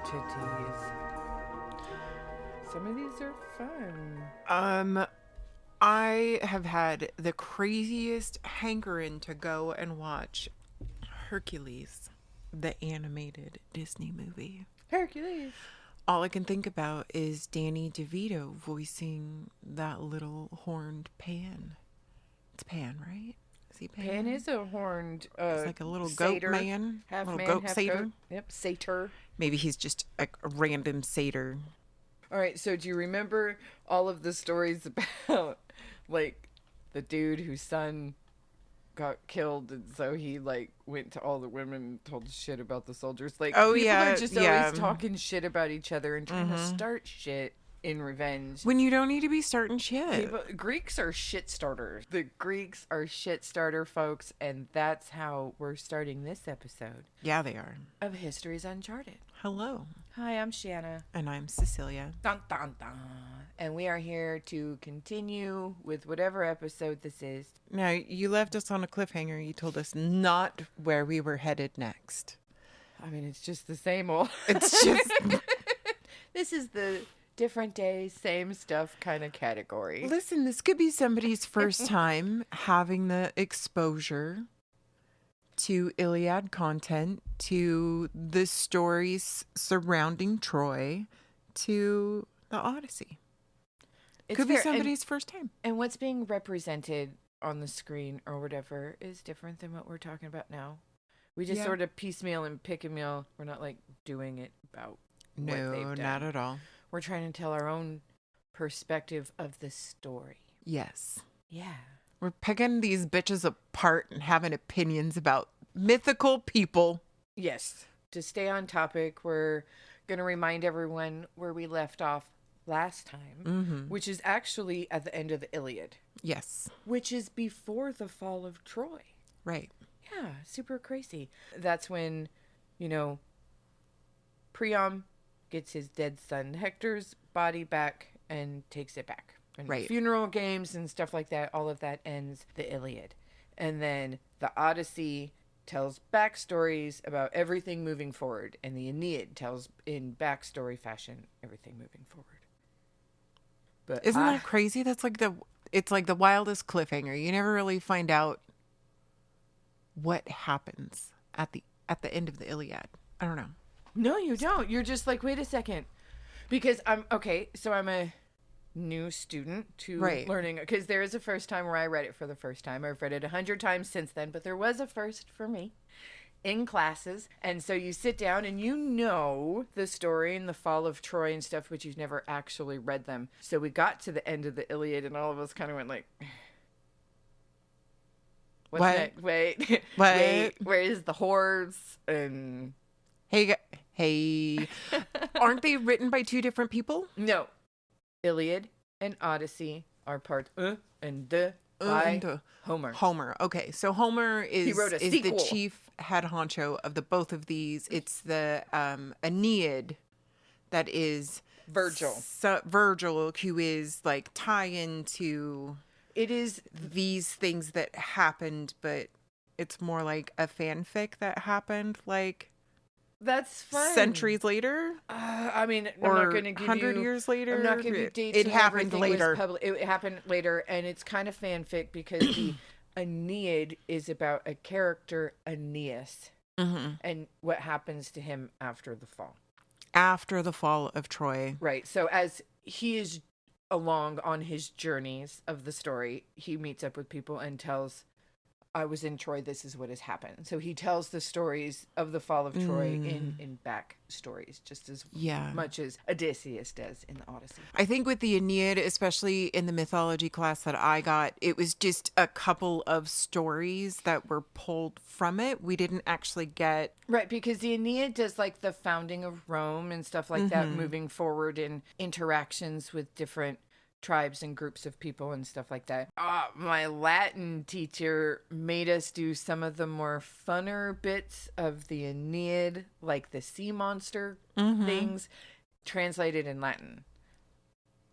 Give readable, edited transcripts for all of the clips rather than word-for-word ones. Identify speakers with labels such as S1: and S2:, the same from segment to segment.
S1: atrocities. Some of these are fun.
S2: I have had the craziest hankering to go and watch Hercules, the animated Disney movie.
S1: Hercules.
S2: All I can think about is Danny DeVito voicing that little horned Pan. It's Pan, right? Is he Pan?
S1: Pan is a horned
S2: It's like a little
S1: satyr,
S2: goat man.
S1: half
S2: little
S1: man,
S2: goat
S1: half
S2: satyr.
S1: goat. Yep, satyr.
S2: Maybe he's just a random satyr.
S1: All right, so do you remember all of the stories about, like, the dude whose son got killed, and so he, like, went to all the women and told shit about the soldiers? Like,
S2: Oh,
S1: people
S2: yeah,
S1: are just
S2: yeah.
S1: always talking shit about each other and trying to start shit in revenge.
S2: When you don't need to be starting shit.
S1: Greeks are shit starters. The Greeks are shit starter folks, and that's how we're starting this episode
S2: Yeah, they are.
S1: of History's Uncharted.
S2: Hello.
S1: Hi, I'm Shanna.
S2: And I'm Cecilia.
S1: Dun, dun, dun. And we are here to continue with whatever episode this is.
S2: Now, you left us on a cliffhanger. You told us not where we were headed next.
S1: I mean, it's just the same old.
S2: It's just...
S1: This is the different day, same stuff kind of category.
S2: Listen, this could be somebody's first time having the exposure to Iliad content, to the stories surrounding Troy, to the Odyssey. Could be somebody's first time.
S1: And what's being represented on the screen or whatever is different than what we're talking about now. We just sort of piecemeal and pick a meal. We're not like doing it about what they've
S2: No,
S1: done.
S2: not at all.
S1: We're trying to tell our own perspective of the story.
S2: Yes.
S1: Yeah.
S2: We're picking these bitches apart and having opinions about mythical people.
S1: Yes. To stay on topic, we're going to remind everyone where we left off last time, which is actually at the end of the Iliad.
S2: Yes.
S1: Which is before the fall of Troy.
S2: Right.
S1: Yeah, super crazy. That's when, Priam gets his dead son Hector's body back and takes it back. And
S2: Right.
S1: Funeral games and stuff like that, all of that ends the Iliad. And then the Odyssey tells backstories about everything moving forward. And the Aeneid tells in backstory fashion everything moving forward. But
S2: Isn't that crazy? It's like the wildest cliffhanger. You never really find out what happens at the end of the Iliad. I don't know.
S1: No, you don't. You're just like, wait a second. Because I'm a new student to learning, because there is a first time where I read it for the first time. I've read it 100 times since then, but there was a first for me in classes. And so you sit down and you know the story and the fall of Troy and stuff, but you've never actually read them. So we got to the end of the Iliad and all of us kind of went like, what's next? Wait, wait, where is the hordes? And
S2: hey, aren't they written by two different people?
S1: No. Iliad and Odyssey are part and by Homer.
S2: Homer. Okay, so Homer is
S1: sequel.
S2: the chief head honcho of the both of these. It's the Aeneid that is
S1: Virgil.
S2: Virgil, who is like tie into
S1: it is
S2: these things that happened, but it's more like a fanfic that happened like
S1: that's fun.
S2: Centuries later.
S1: I mean, I'm
S2: or
S1: not going to give
S2: 100 years later.
S1: I'm not going to give dates.
S2: It happened later.
S1: It happened later, and it's kind of fanfic because the Aeneid is about a character, Aeneas, and what happens to him after the fall.
S2: After the fall of Troy.
S1: Right. So as he is along on his journeys of the story, he meets up with people and tells, I was in Troy, this is what has happened. So he tells the stories of the fall of Troy in back stories, just as much as Odysseus does in the Odyssey.
S2: I think with the Aeneid, especially in the mythology class that I got, it was just a couple of stories that were pulled from it. We didn't actually get...
S1: Right, because the Aeneid does like the founding of Rome and stuff like that, moving forward in interactions with different tribes and groups of people and stuff like that. My Latin teacher made us do some of the more funner bits of the Aeneid, like the sea monster things, translated in Latin.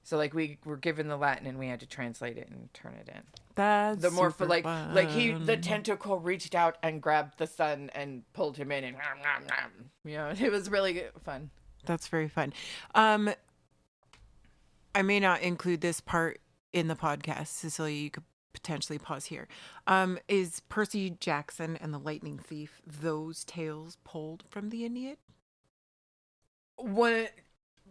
S1: So like we were given the Latin and we had to translate it and turn it in.
S2: That's
S1: the more
S2: super
S1: like
S2: fun.
S1: like the tentacle reached out and grabbed the son and pulled him in and it was really fun.
S2: That's very fun. I may not include this part in the podcast. Cecilia, you could potentially pause here. Is Percy Jackson and the Lightning Thief those tales pulled from the Aeneid?
S1: When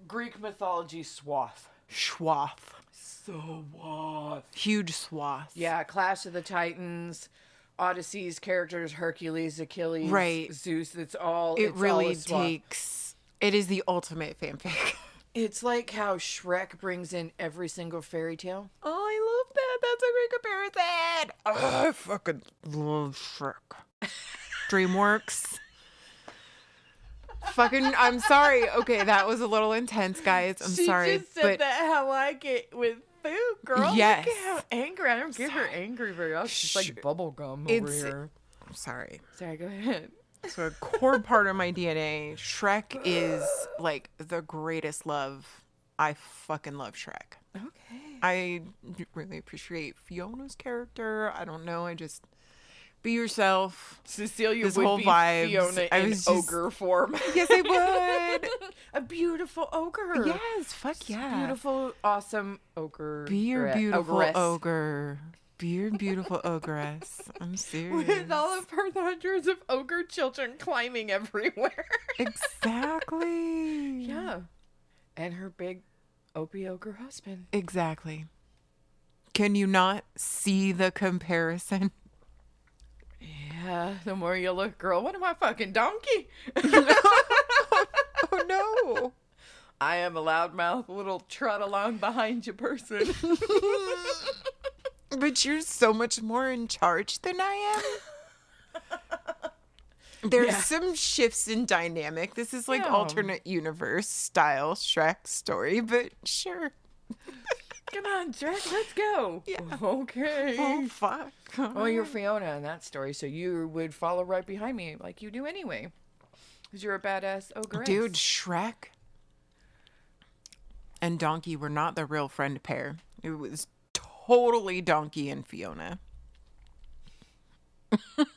S1: Greek mythology swath.
S2: Swath.
S1: Swath.
S2: Huge swath.
S1: Yeah, Clash of the Titans, Odyssey's characters, Hercules, Achilles,
S2: right.
S1: Zeus. It's all.
S2: It
S1: it's
S2: really
S1: all a swath.
S2: takes. It is the ultimate fanfic.
S1: It's like how Shrek brings in every single fairy tale.
S2: Oh, I love that. That's a great comparison. Oh, I fucking love Shrek. DreamWorks. Fucking, I'm sorry. Okay, that was a little intense, guys. I'm sorry.
S1: She just said that how I get with food, girl.
S2: Yes.
S1: Look at how angry. I don't get her angry very often. She's like bubble gum over here.
S2: I'm sorry.
S1: Sorry, go ahead.
S2: So a core part of my DNA, Shrek is like the greatest love. I fucking love Shrek.
S1: Okay.
S2: I really appreciate Fiona's character. I don't know. I just be yourself.
S1: Cecilia
S2: this
S1: would
S2: whole
S1: be
S2: vibes.
S1: Fiona in ogre form.
S2: Yes, I would.
S1: A beautiful ogre.
S2: Yes, fuck yeah.
S1: Beautiful, awesome ogre.
S2: Be your beautiful
S1: ogress.
S2: ogre. Be your beautiful ogress. I'm serious.
S1: With all of her hundreds of ogre children climbing everywhere.
S2: Exactly.
S1: Yeah. And her big Opie ogre husband.
S2: Exactly. Can you not see the comparison?
S1: Yeah, the more you look, girl. What am I, fucking donkey?
S2: Oh no.
S1: I am a loudmouth little trot along behind you person.
S2: But you're so much more in charge than I am. There's some shifts in dynamic. This is like alternate universe style Shrek story, but sure.
S1: Come on, Shrek, let's go.
S2: Yeah.
S1: Okay.
S2: Oh, fuck.
S1: Well, you're Fiona in that story, so you would follow right behind me like you do anyway. Because you're a badass ogress.
S2: Dude, Shrek and Donkey were not the real friend pair. It was totally Donkey and Fiona.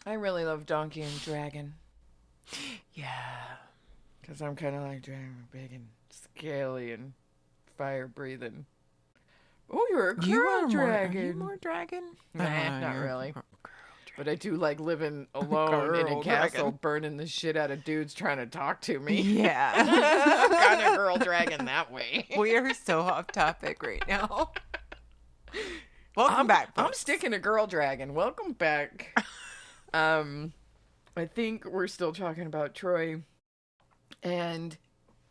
S1: I really love Donkey and Dragon.
S2: Yeah.
S1: Because I'm kind of like Dragon, big and scaly and fire breathing. Oh, you're a girl dragon.
S2: Are you more dragon?
S1: Nah, not really. But I do like living alone in a castle, burning the shit out of dudes trying to talk to me.
S2: Yeah.
S1: Kind of girl dragon that way.
S2: We are so off topic right now. Welcome back, folks.
S1: I'm sticking to girl dragon. Welcome back. I think we're still talking about Troy and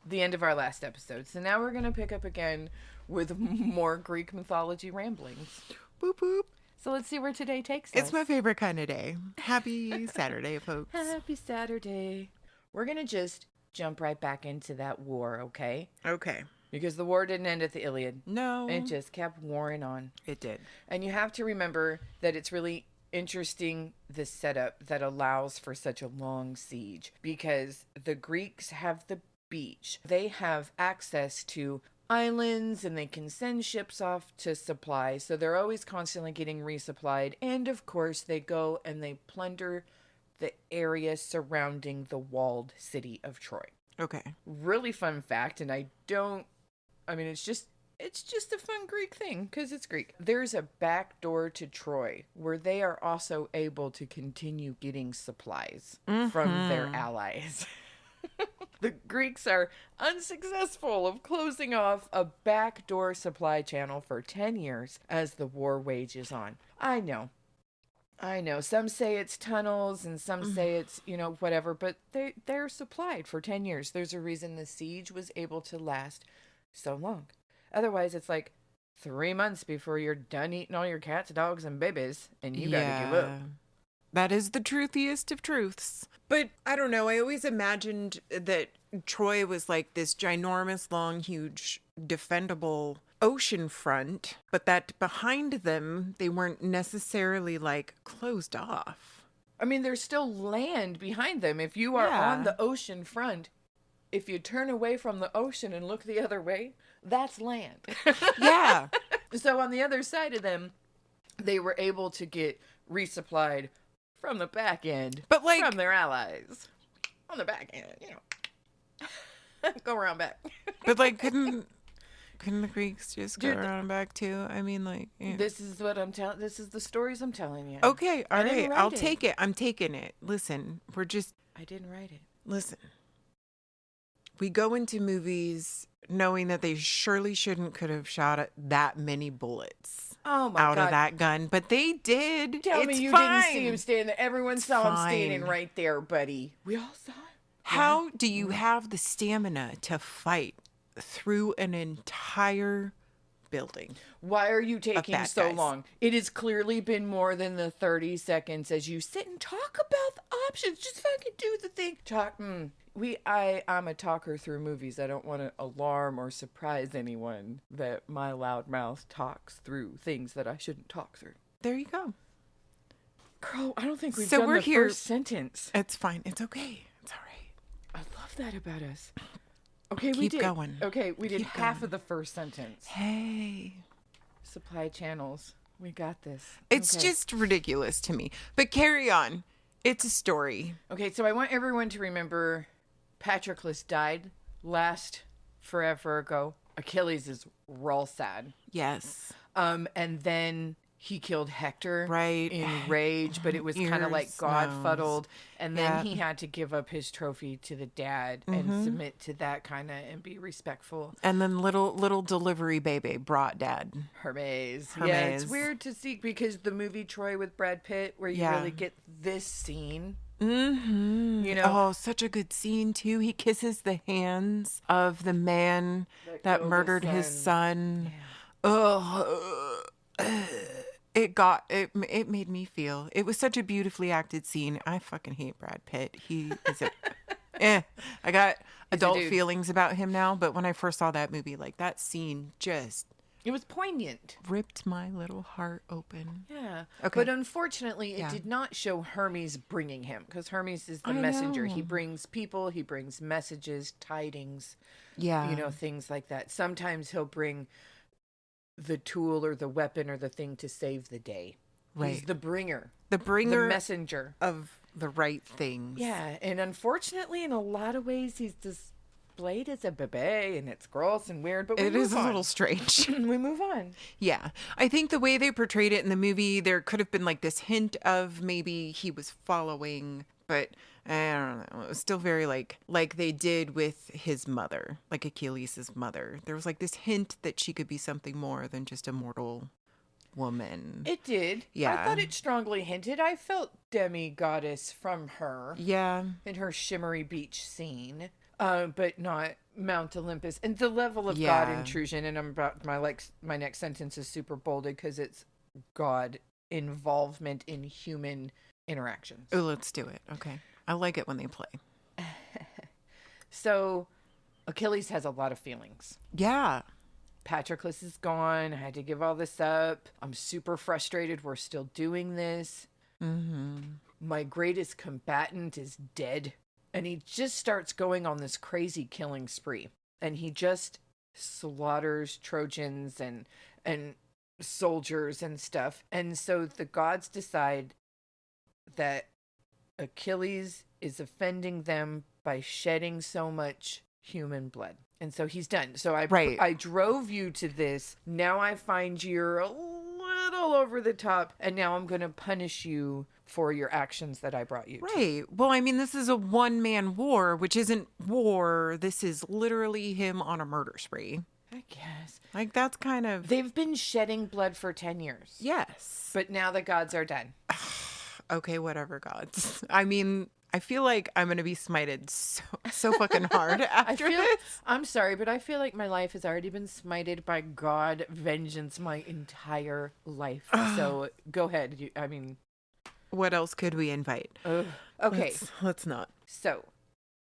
S1: the end of our last episode. So now we're going to pick up again with more Greek mythology ramblings.
S2: Boop, boop.
S1: So let's see where today takes us.
S2: It's my favorite kind of day. Happy Saturday, folks.
S1: Happy Saturday. We're going to just jump right back into that war, okay?
S2: Okay.
S1: Because the war didn't end at the Iliad.
S2: No.
S1: It just kept warring on.
S2: It did.
S1: And you have to remember that it's really interesting, the setup that allows for such a long siege. Because the Greeks have the beach. They have access to islands and they can send ships off to supply. So they're always constantly getting resupplied. And of course, they go and they plunder the area surrounding the walled city of Troy.
S2: Okay.
S1: Really fun fact, and it's just a fun Greek thing because it's Greek. There's a back door to Troy where they are also able to continue getting supplies from their allies. The Greeks are unsuccessful of closing off a backdoor supply channel for 10 years as the war wages on. I know. Some say it's tunnels and some say it's, whatever, but they're supplied for 10 years. There's a reason the siege was able to last so long. Otherwise, it's like 3 months before you're done eating all your cats, dogs, and babies, and you gotta give up.
S2: That is the truthiest of truths. But I don't know. I always imagined that Troy was like this ginormous, long, huge, defendable ocean front, but that behind them, they weren't necessarily like closed off.
S1: I mean, there's still land behind them. If you are on the ocean front, if you turn away from the ocean and look the other way, that's land.
S2: Yeah.
S1: So on the other side of them, they were able to get resupplied from the back end,
S2: but like
S1: from their allies. On the back end, Go around back.
S2: But like, couldn't the Greeks just go
S1: Dude,
S2: around and back too? I mean, like, yeah.
S1: This is what I'm telling. This is the stories I'm telling you.
S2: Okay, all
S1: I didn't
S2: right,
S1: write
S2: I'll
S1: it.
S2: take it. I'm taking it. Listen,
S1: I didn't write it.
S2: listen. We go into movies knowing that they surely could have shot that many bullets
S1: Oh my
S2: out
S1: God.
S2: of that gun, but they did.
S1: Tell
S2: It's
S1: me you
S2: fine.
S1: didn't see him standing there. Everyone
S2: It's
S1: saw him standing
S2: fine.
S1: right there, buddy. We all saw him.
S2: How do you have the stamina to fight through an entire building?
S1: Why are you taking
S2: bad
S1: so
S2: guys.
S1: long? It has clearly been more than the 30 seconds as you sit and talk about the options. Just fucking do the thing. Talk. I'm a talker through movies. I don't want to alarm or surprise anyone that my loud mouth talks through things that I shouldn't talk through.
S2: There you go.
S1: Girl, I don't think we've
S2: So
S1: done
S2: we're
S1: the
S2: here-
S1: first sentence.
S2: It's fine. It's okay. It's all right.
S1: I love that about us. Okay, we
S2: Keep
S1: did.
S2: going.
S1: Okay, we did
S2: Keep
S1: half
S2: going.
S1: of the first sentence.
S2: Hey.
S1: Supply channels. We got this.
S2: It's
S1: Okay.
S2: just ridiculous to me. But carry on. It's a story.
S1: Okay, so I want everyone to remember Patroclus died last forever ago. Achilles is real sad.
S2: Yes.
S1: And then he killed Hector
S2: Right.
S1: in rage, but it was kind of like
S2: Ears,
S1: God
S2: nose.
S1: fuddled. And then
S2: Yeah.
S1: he had to give up his trophy to the dad and submit to that kind of and be respectful.
S2: And then little delivery baby brought dad.
S1: Hermes. Yeah,
S2: Hermes.
S1: it's weird to see because the movie Troy with Brad Pitt, where you
S2: Yeah.
S1: really get this scene.
S2: Mm-hmm.
S1: You know?
S2: Oh, such a good scene too. He kisses the hands of the man that
S1: killed
S2: murdered his son. Oh, it made me feel. It was such a beautifully acted scene. I fucking hate Brad Pitt. He is a I got adult
S1: dude.
S2: feelings about him now, but when I first saw that movie, like that scene just
S1: It was poignant.
S2: ripped my little heart open.
S1: Yeah.
S2: Okay.
S1: But unfortunately, it
S2: Yeah.
S1: did not show Hermes bringing him because Hermes is the
S2: I
S1: messenger. He
S2: know.
S1: brings people, he brings messages, tidings,
S2: Yeah.
S1: you know, things like that. Sometimes he'll bring the tool or the weapon or the thing to save the day. He's
S2: Right.
S1: the bringer,
S2: the
S1: the
S2: bringer
S1: messenger.
S2: of the right things.
S1: Yeah. And unfortunately, in a lot of ways, he's displayed as a bebe and it's gross and weird, but we
S2: It
S1: move
S2: is a
S1: on.
S2: little strange.
S1: We move on.
S2: Yeah. I think the way they portrayed it in the movie, there could have been like this hint of maybe he was following, but I don't know. It was still very like they did with his mother, like Achilles' mother. There was like this hint that she could be something more than just a mortal woman.
S1: It did.
S2: Yeah.
S1: I thought it strongly hinted. I felt demi-goddess from her.
S2: Yeah.
S1: In her shimmery beach scene, but not Mount Olympus. And the level of
S2: Yeah.
S1: God intrusion, and I'm about my next sentence is super bolded because it's God involvement in human interactions.
S2: Oh, let's do it. Okay. I like it when they play.
S1: So Achilles has a lot of feelings.
S2: Yeah.
S1: Patroclus is gone. I had to give all this up. I'm super frustrated. We're still doing this.
S2: Mm-hmm.
S1: My greatest combatant is dead. And he just starts going on this crazy killing spree. And he just slaughters Trojans and soldiers and stuff. And so the gods decide that Achilles is offending them by shedding so much human blood. And so he's done. So I drove you to this. Now I find you're a little over the top. And now I'm going to punish you for your actions that I brought you to.
S2: Right. Well, I mean, this is a one-man war, which isn't war. This is literally him on a murder spree.
S1: I guess.
S2: Like, that's kind of...
S1: They've been shedding blood for 10 years.
S2: Yes.
S1: But now the gods are done.
S2: Okay, whatever, gods. I mean, I feel like I'm going to be smited so fucking hard after this.
S1: I'm sorry, but I feel like my life has already been smited by God vengeance my entire life. So go ahead.
S2: What else could we invite?
S1: Okay.
S2: Let's not.
S1: So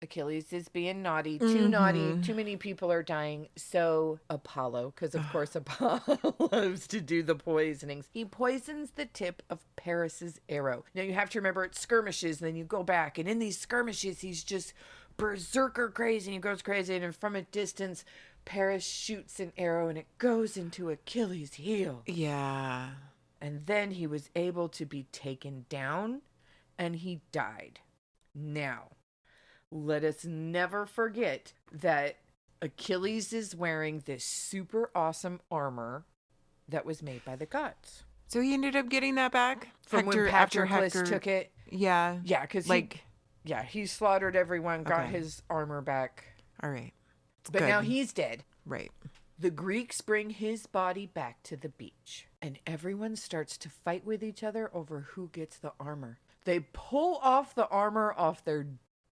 S1: Achilles is being naughty, too naughty, too many people are dying. So Apollo, because of course Apollo loves to do the poisonings. He poisons the tip of Paris's arrow. Now you have to remember it's skirmishes, and then you go back, and in these skirmishes he's just berserker crazy, and he goes crazy, and from a distance Paris shoots an arrow and it goes into Achilles' heel.
S2: Yeah.
S1: And then he was able to be taken down and he died. Now, let us never forget that Achilles is wearing this super awesome armor that was made by the gods.
S2: So he ended up getting that back
S1: From when Patroclus took it.
S2: Yeah.
S1: Yeah, because he slaughtered everyone, got his armor back.
S2: All right.
S1: But now he's dead.
S2: Right.
S1: The Greeks bring his body back to the beach, and everyone starts to fight with each other over who gets the armor. They pull off the armor off their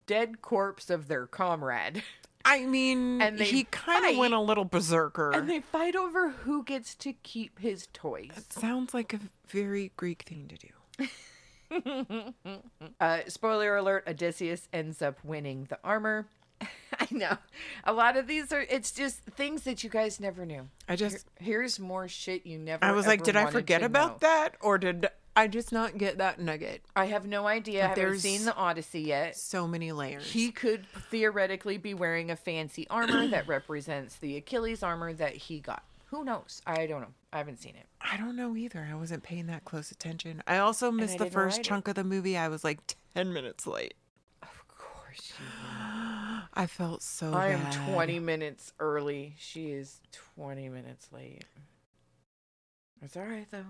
S1: dead corpse of their comrade.
S2: I mean, he kind of went a little berserker.
S1: And they fight over who gets to keep his toys.
S2: It sounds like a very Greek thing to do.
S1: Spoiler alert, Odysseus ends up winning the armor. I know. A lot of these it's just things that you guys never knew. Here's more shit you never
S2: I was like, did I forget about
S1: know.
S2: that? Or did I just not get that nugget?
S1: I have no idea. I haven't seen the Odyssey yet.
S2: So many layers.
S1: He could theoretically be wearing a fancy armor that represents the Achilles armor that he got. Who knows? I don't know. I haven't seen it.
S2: I don't know either. I wasn't paying that close attention. I also missed the first chunk of the movie. I was like 10 minutes late.
S1: Of course you were.
S2: I felt so
S1: I
S2: bad.
S1: am 20 minutes early. She is 20 minutes late. It's all right, though.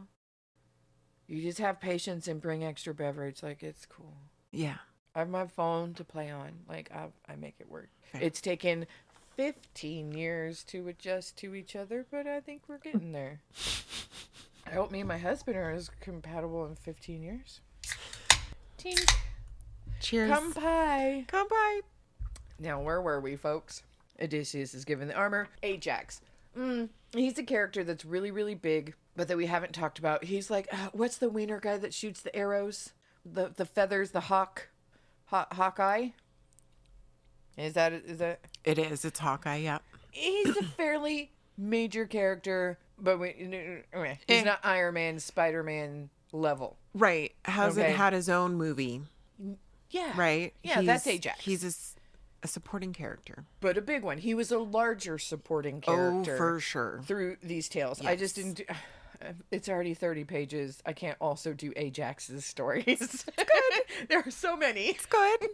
S1: You just have patience and bring extra beverage. Like, it's cool.
S2: Yeah.
S1: I have my phone to play on. Like, I make it work.
S2: Fair.
S1: It's taken 15 years to adjust to each other, but I think we're getting there. I hope me and my husband are as compatible in 15 years. Tink.
S2: Cheers.
S1: Come pie.
S2: Come pie.
S1: Now, where were we, folks? Odysseus is given the armor. Ajax. He's a character that's really, really big, but that we haven't talked about. He's like, what's the wiener guy that shoots the arrows? The feathers, the Hawkeye? Is that?
S2: It is. It's Hawkeye, yeah.
S1: He's a fairly major character, but he's not Iron Man, Spider-Man level.
S2: Right. Hasn't had his own movie.
S1: Yeah.
S2: Right?
S1: Yeah, that's Ajax.
S2: He's a supporting character.
S1: But a big one. He was a larger supporting character.
S2: Oh, for sure.
S1: Through these tales. Yes. I just didn't do... It's already 30 pages. I can't also do Ajax's stories. It's good. There are so many.
S2: It's good.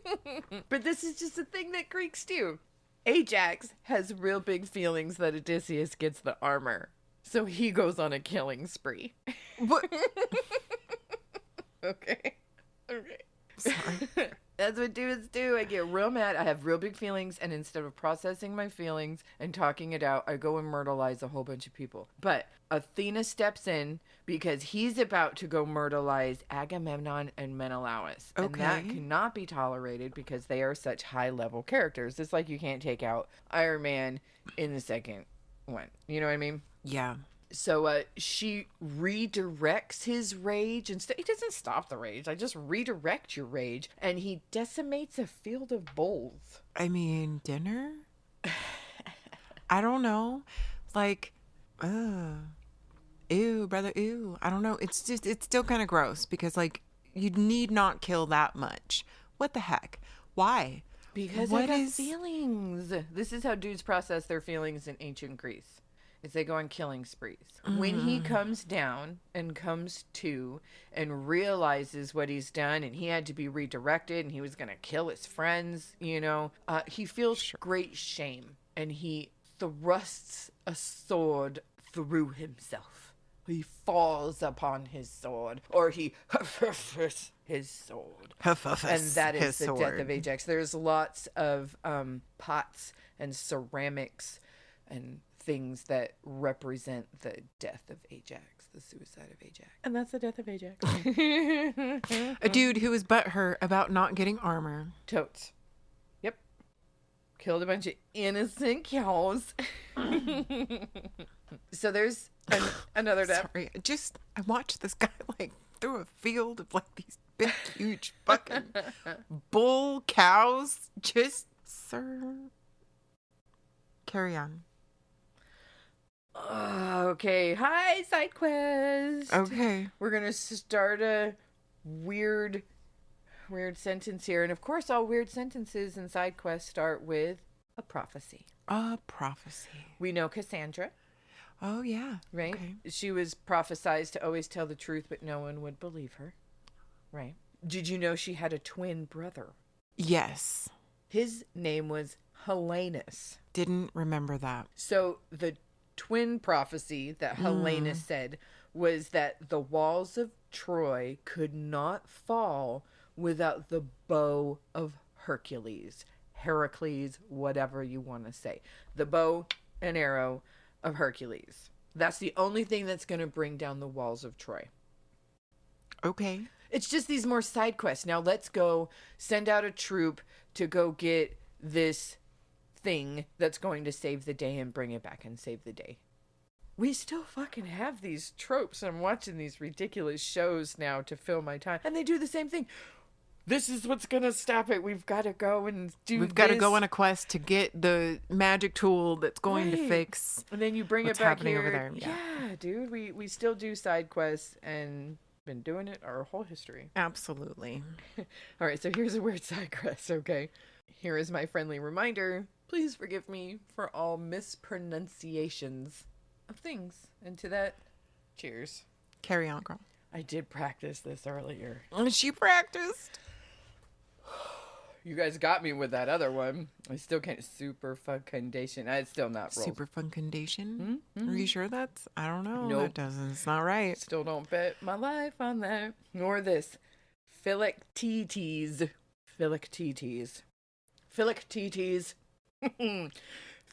S1: But this is just a thing that Greeks do. Ajax has real big feelings that Odysseus gets the armor. So he goes on a killing spree.
S2: What?
S1: Okay.
S2: Sorry.
S1: That's what dudes do. I get real mad. I have real big feelings, and instead of processing my feelings and talking it out, I go and myrtleize a whole bunch of people. But Athena steps in because he's about to go myrtleize Agamemnon and Menelaus.
S2: Okay.
S1: And that cannot be tolerated because they are such high-level characters. It's like you can't take out Iron Man in the second one. You know what I mean?
S2: Yeah.
S1: So she redirects his rage. Instead, he doesn't stop the rage. I just redirect your rage. And he decimates a field of bowls.
S2: I mean, dinner? I don't know. Like, ew, brother, ew. I don't know. It's still kind of gross because, like, you need not kill that much. What the heck? Why?
S1: Because I got feelings. This is how dudes process their feelings in ancient Greece. Is they go on killing sprees. When he comes down and comes to and realizes what he's done and he had to be redirected and he was going to kill his friends, he feels great shame and he thrusts a sword through himself. He falls upon his sword or he his sword. And that is the death of Ajax. There's lots of pots and ceramics and things that represent the death of Ajax, the suicide of Ajax. And that's the death of Ajax.
S2: A dude who was butthurt about not getting armor.
S1: Totes. Yep. Killed a bunch of innocent cows. So there's another death.
S2: Sorry, I watched this guy like through a field of like these big, huge fucking bull cows. Just, sir. Carry on.
S1: Okay. Hi, side quest.
S2: Okay.
S1: We're going to start a weird sentence here. And of course, all weird sentences in side quests start with a prophecy.
S2: A prophecy.
S1: We know Cassandra.
S2: Oh, yeah.
S1: Right?
S2: Okay.
S1: She was prophesized to always tell the truth, but no one would believe her. Right? Did you know she had a twin brother?
S2: Yes.
S1: His name was Helenus.
S2: Didn't remember that.
S1: So the twin prophecy that Helenus said was that the walls of Troy could not fall without the bow of Hercules. Heracles, whatever you want to say. The bow and arrow of Hercules. That's the only thing that's going to bring down the walls of Troy.
S2: Okay.
S1: It's just these more side quests. Now let's go send out a troop to go get this thing that's going to save the day and bring it back and save the day. We still fucking have these tropes. I'm watching these ridiculous shows now to fill my time. And they do the same thing. This is what's going to stop it. We've got to go and do
S2: We've got to go on a quest to get the magic tool that's going to fix.
S1: And then you bring
S2: what's
S1: it back
S2: happening
S1: here.
S2: over there.
S1: Yeah, dude. We still do side quests and been doing it our whole history.
S2: Absolutely.
S1: All right, so here's a weird side quest, okay? Here is my friendly reminder. Please forgive me for all mispronunciations of things. And to that, cheers.
S2: Carry on, girl.
S1: I did practice this earlier.
S2: She practiced.
S1: You guys got me with that other one. I still can't. Super fecundation. It's still not rolled.
S2: Super fecundation? Mm-hmm. Are you sure that's... I don't know.
S1: Nope.
S2: That doesn't... It's not right.
S1: Still don't bet my life on that. Nor this. Philoctetes. Philoctetes. Philoctetes.
S2: Can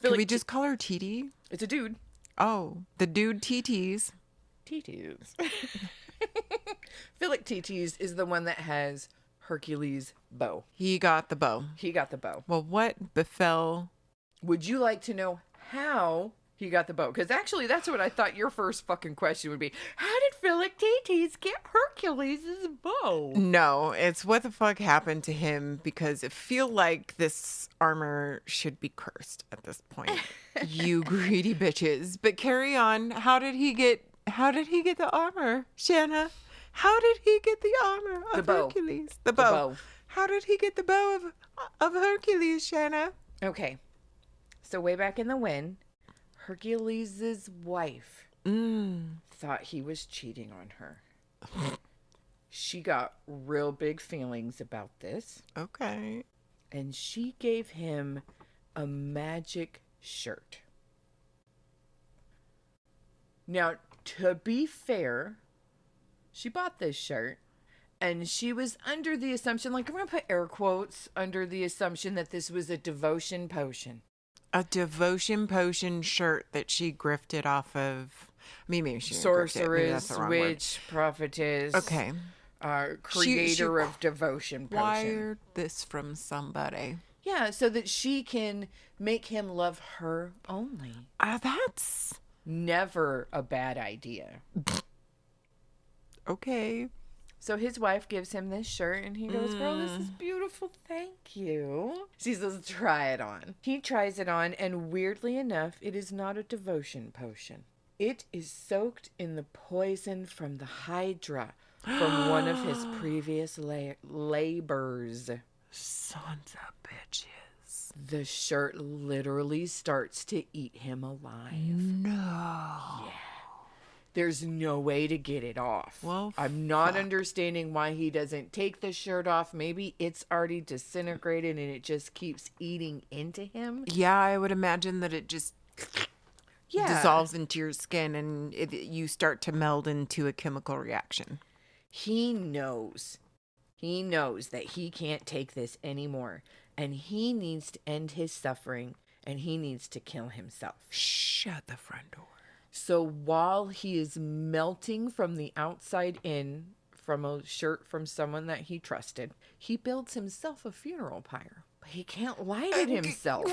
S2: we just call her TT?
S1: It's a dude.
S2: Oh, the dude TTs.
S1: TTs. Philoctetes is the one that has Hercules' bow.
S2: He got the bow.
S1: He got the bow.
S2: Well, what befell?
S1: Would you like to know how he got the bow? Because actually, that's what I thought your first fucking question would be. How did Philoctetes get Hercules' bow?
S2: No, it's what the fuck happened to him, because I feel like this armor should be cursed at this point. You greedy bitches. But carry on. How did he get the armor, Shanna? How did he get the armor of Hercules? The bow. How did he get the bow of Hercules, Shanna?
S1: Okay. So way back in the when, Hercules' wife thought he was cheating on her. She got real big feelings about this.
S2: Okay.
S1: And she gave him a magic shirt. Now, to be fair, she bought this shirt and she was under the assumption, like, I'm going to put air quotes, under the assumption that this was a devotion potion.
S2: A devotion potion shirt that she grifted off of. Maybe she
S1: sorceress, witch, prophetess.
S2: Okay.
S1: Creator of devotion potion.
S2: Wired this from somebody.
S1: Yeah, so that she can make him love her only.
S2: That's
S1: never a bad idea.
S2: Okay.
S1: So his wife gives him this shirt and he goes, girl, this is beautiful. Thank you. She says, try it on. He tries it on, and weirdly enough, it is not a devotion potion. It is soaked in the poison from the Hydra from one of his previous labors.
S2: Sons of bitches.
S1: The shirt literally starts to eat him alive.
S2: No.
S1: Yeah. There's no way to get it off.
S2: Well,
S1: I'm not understanding why he doesn't take the shirt off. Maybe it's already disintegrated and it just keeps eating into him.
S2: Yeah, I would imagine that it just dissolves into your skin and you start to meld into a chemical reaction.
S1: He knows that he can't take this anymore, and he needs to end his suffering, and he needs to kill himself.
S2: Shut the front door.
S1: So while he is melting from the outside in from a shirt from someone that he trusted, he builds himself a funeral pyre. But he can't light it himself.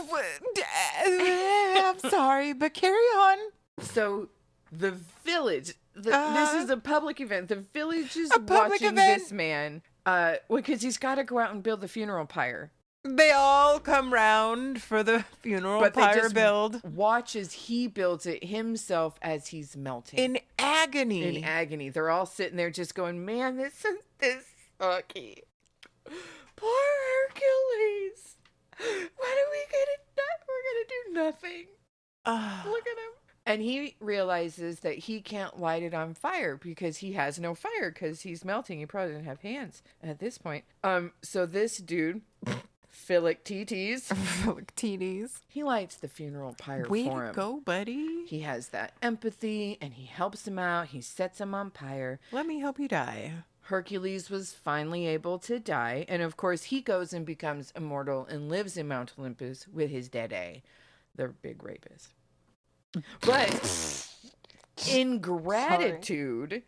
S2: I'm sorry, but carry on.
S1: So the village, this is a public event. The village is watching this man because he's got to go out and build the funeral pyre.
S2: They all come round for the funeral pyre build.
S1: Watch as he builds it himself as he's melting.
S2: In agony.
S1: In agony. They're all sitting there just going, man, this sucky. Poor Hercules. What are we going to do? We're going to do nothing. Look at him. And he realizes that he can't light it on fire because he has no fire because he's melting. He probably doesn't have hands at this point. So this dude Philoctetes.
S2: Philoctetes.
S1: He lights the funeral pyre
S2: Way
S1: for
S2: to
S1: him.
S2: go, buddy.
S1: He has that empathy, and he helps him out. He sets him on pyre.
S2: Let me help you die.
S1: Hercules was finally able to die, and of course he goes and becomes immortal and lives in Mount Olympus with his Dede, the big rapist. But in gratitude,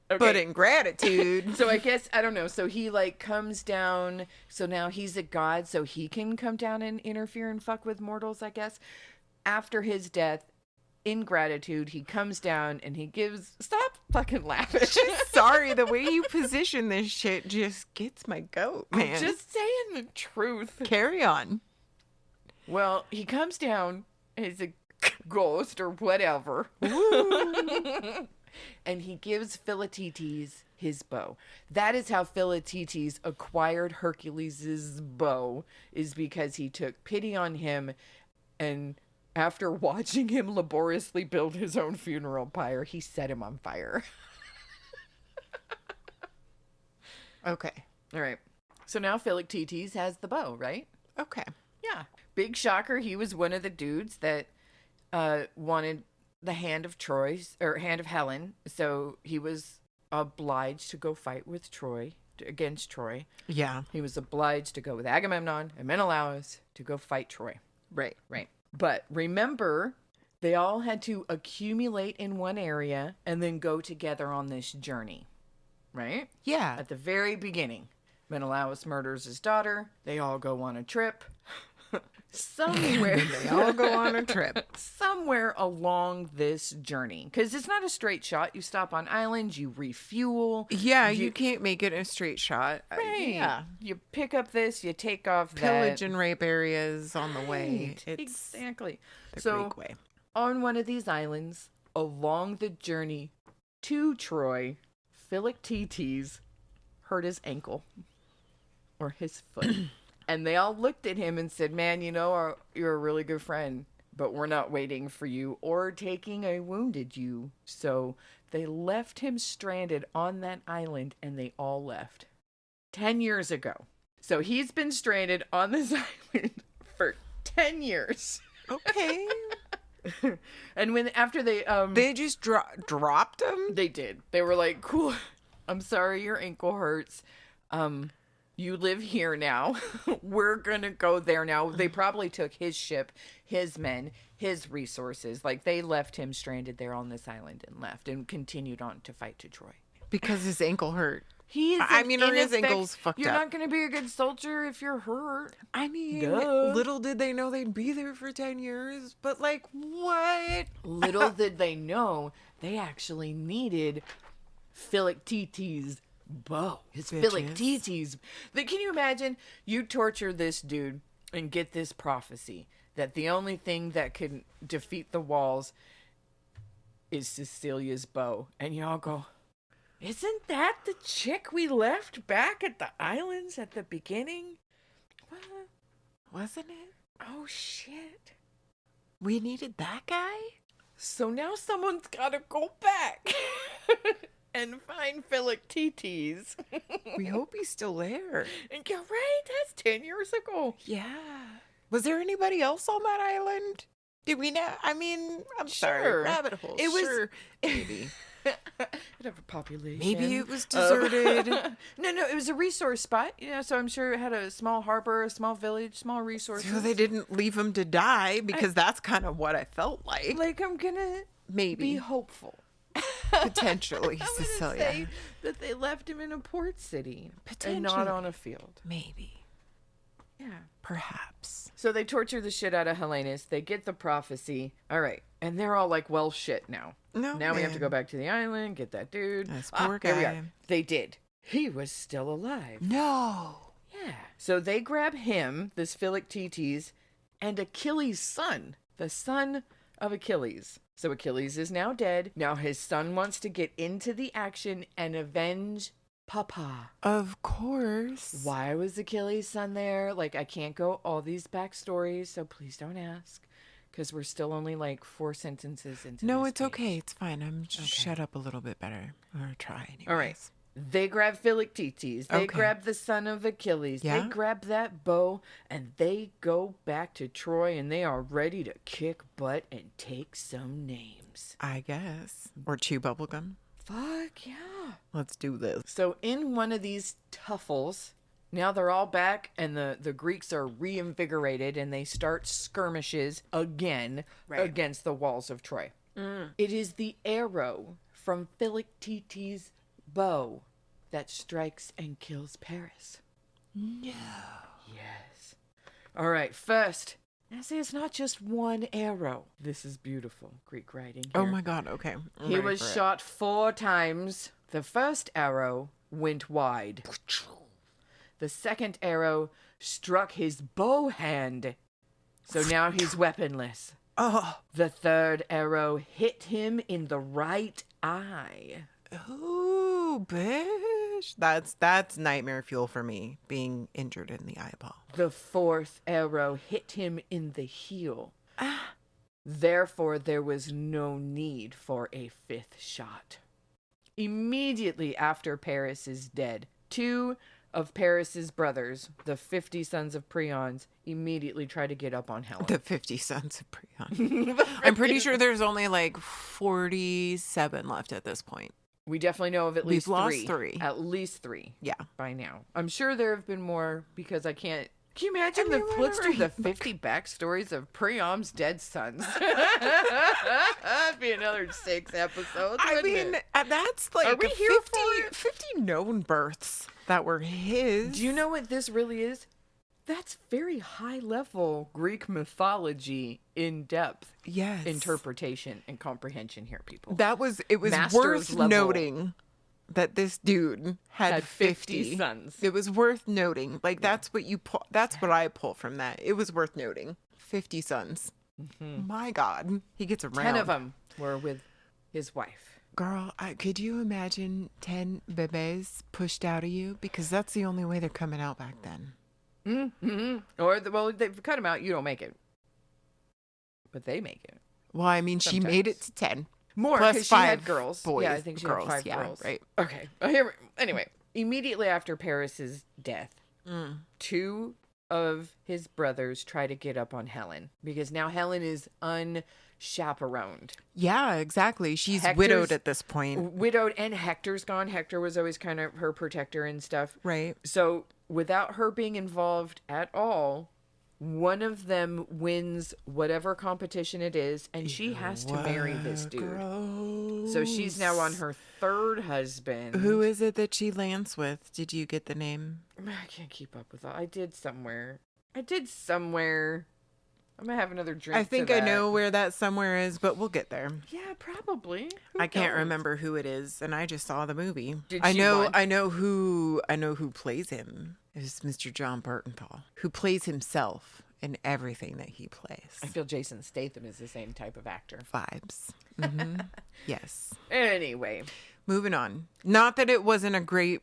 S2: But in gratitude.
S1: So I guess, I don't know. So he like comes down. So now he's a god. So he can come down and interfere and fuck with mortals, I guess. After his death, in gratitude, he comes down and he gives... Stop fucking laughing.
S2: Sorry, the way you position this shit just gets my goat, man.
S1: I'm just saying the truth.
S2: Carry on.
S1: Well, he comes down as a ghost or whatever. And he gives Philoctetes his bow. That is how Philoctetes acquired Hercules' bow, is because he took pity on him, and after watching him laboriously build his own funeral pyre, he set him on fire.
S2: Okay.
S1: All right. So now Philoctetes has the bow, right?
S2: Okay.
S1: Yeah. Big shocker. He was one of the dudes that wanted the hand of Troy, or hand of Helen. So he was obliged to go fight with Troy, against Troy.
S2: Yeah.
S1: He was obliged to go with Agamemnon and Menelaus to go fight Troy.
S2: Right.
S1: Right. But remember, they all had to accumulate in one area and then go together on this journey. Right?
S2: Yeah.
S1: At the very beginning, Menelaus murders his daughter. They all go on a trip. Somewhere.
S2: They all go on a trip.
S1: Somewhere along this journey. Because it's not a straight shot. You stop on islands, you refuel.
S2: Yeah, you can't make it a straight shot.
S1: Right.
S2: Yeah.
S1: You pick up this, you take off
S2: Pillage
S1: that.
S2: and rape areas on the way.
S1: Right.
S2: It's
S1: Exactly.
S2: the
S1: So,
S2: Greek way.
S1: on one of these islands, along the journey to Troy, Philoctetes hurt his ankle or his foot. And they all looked at him and said, man, you know, you're a really good friend, but we're not waiting for you or taking a wounded you. So they left him stranded on that island, and they all left 10 years ago. So he's been stranded on this island for 10 years.
S2: Okay.
S1: And after
S2: They just dropped him?
S1: They did. They were like, cool, I'm sorry your ankle hurts. You live here now. We're going to go there now. They probably took his ship, his men, his resources. Like, they left him stranded there on this island and left and continued on to fight to Troy.
S2: Because his ankle hurt.
S1: His
S2: ankle's fucked
S1: You're
S2: up.
S1: not going to be a good soldier if you're hurt.
S2: I mean,
S1: Duh.
S2: little did they know they'd be there for 10 years, but like, what?
S1: Little did they know they actually needed Philoctetes' bow. His
S2: Bitches.
S1: Philoctetes. Can you imagine? You torture this dude and get this prophecy that the only thing that can defeat the walls is Cecilia's bow. And you all go, isn't that the chick we left back at the islands at the beginning? What?
S2: Wasn't it?
S1: Oh, shit.
S2: We needed that guy?
S1: So now someone's got to go back and find Philoctetes.
S2: We hope he's still there.
S1: And you're right, that's 10 years ago.
S2: Yeah. Was there anybody else on that island? Did we know? I mean, I'm sorry.
S1: Sure.
S2: Rabbit hole.
S1: It was-
S2: Sure. Maybe.
S1: It'd have a population.
S2: Maybe it was deserted.
S1: No, it was a resource spot. So I'm sure it had a small harbor, a small village, small resources.
S2: So they didn't leave him to die, because that's kind of what I felt like.
S1: Like, I'm gonna
S2: Maybe.
S1: be hopeful.
S2: Potentially,
S1: I'm gonna
S2: Cecilia.
S1: say that they left him in a port city and not
S2: Potentially.
S1: on a field.
S2: Maybe.
S1: Yeah.
S2: Perhaps.
S1: So they torture the shit out of Helenus. They get the prophecy. All right. And they're all like, well, shit now.
S2: No,
S1: Now we have to
S2: man.
S1: go back to the island, get that dude.
S2: This poor
S1: Here we
S2: guy.
S1: are. They did. He was still alive.
S2: No.
S1: Yeah. So they grab him, this Philoctetes, and Achilles' son, the son of Achilles. So Achilles is now dead. Now his son wants to get into the action and avenge Papa.
S2: Of course.
S1: Why was Achilles' son there? Like, I can't go all these backstories, so please don't ask. Because we're still only like 4 sentences into
S2: No,
S1: this
S2: it's
S1: page.
S2: okay. It's fine. I'm just
S1: Okay.
S2: shut up a little bit better. Or try anyways.
S1: All right. They grab Philoctetes. They
S2: Okay.
S1: grab the son of Achilles.
S2: Yeah.
S1: They grab that bow, and they go back to Troy, and they are ready to kick butt and take some names.
S2: I guess. Or chew bubblegum.
S1: Fuck yeah.
S2: Let's do this.
S1: So in one of these tuffles, now they're all back, and the Greeks are reinvigorated, and they start skirmishes again against the walls of Troy. It is the arrow from Philoctetes' bow that strikes and kills Paris.
S2: No.
S1: Yes. All right, first, now see, it's not just one arrow. This is beautiful Greek writing here.
S2: Oh my God. Okay. I'm
S1: He
S2: ready
S1: was
S2: for it.
S1: shot 4 times. The first arrow went wide. The second arrow struck his bow hand. So now he's weaponless.
S2: Oh.
S1: The third arrow hit him in the right eye.
S2: Ooh, bitch. That's nightmare fuel for me, being injured in the eyeball.
S1: The fourth arrow hit him in the heel. Therefore, there was no need for a 5th shot. Immediately after Paris is dead, 2 of Paris's brothers, the 50 sons of Prions, immediately try to get up on Helen.
S2: The 50 Sons of Prion. I'm pretty sure there's only like 47 left at this point.
S1: We definitely know of at least
S2: We've lost
S1: 3.
S2: 3.
S1: At least 3.
S2: Yeah.
S1: By now. I'm sure there have been more because I can't. Can you imagine let's do the 50 backstories of Priam's dead sons? That'd be another 6 episodes.
S2: I
S1: wouldn't
S2: mean,
S1: it?
S2: that's like
S1: Are we
S2: 50,
S1: here for it?
S2: 50 known births that were his.
S1: Do you know what this really is? That's very high level Greek mythology, in depth
S2: Yes.
S1: interpretation and comprehension here, people.
S2: It was
S1: Master's
S2: worth
S1: level.
S2: noting that this dude had
S1: 50 sons.
S2: It was worth noting. Like that's what you pull. That's what I pull from that. It was worth noting. 50 sons. My God, he gets around.
S1: 10 of them were with his wife.
S2: Girl, could you imagine 10 bebés pushed out of you? Because that's the only way they're coming out back then.
S1: Or, well, they've cut him out. You don't make it. But they make it.
S2: Well, I mean, she made it to 10.
S1: More,
S2: Plus
S1: because she had
S2: 5
S1: girls.
S2: boys,
S1: Yeah, I think she
S2: girls,
S1: had 5
S2: yeah,
S1: girls.
S2: right.
S1: Okay. Anyway, immediately after Paris's death, 2 of his brothers try to get up on Helen. Because now Helen is unchaperoned.
S2: Yeah, exactly. She's
S1: Hector's
S2: widowed at this point.
S1: Widowed, and Hector's gone. Hector was always kind of her protector and stuff.
S2: Right.
S1: So without her being involved at all, one of them wins whatever competition it is, and she has to marry this dude.
S2: Gross.
S1: So she's now on her 3rd husband.
S2: Who is it that she lands with? Did you get the name?
S1: I can't keep up with all. I did somewhere. I'm gonna have another drink.
S2: I think
S1: to
S2: I
S1: that.
S2: know where that somewhere is, but we'll get there.
S1: Yeah, probably. Who
S2: I can't
S1: knows?
S2: remember who it is, and I just saw the movie.
S1: Did
S2: I
S1: she
S2: know
S1: want-
S2: I know who plays him. It's Mr. John Burtonthal, who plays himself in everything that he plays.
S1: I feel Jason Statham is the same type of actor.
S2: Vibes. Hmm. Yes.
S1: Anyway,
S2: Moving on. Not that it wasn't a great,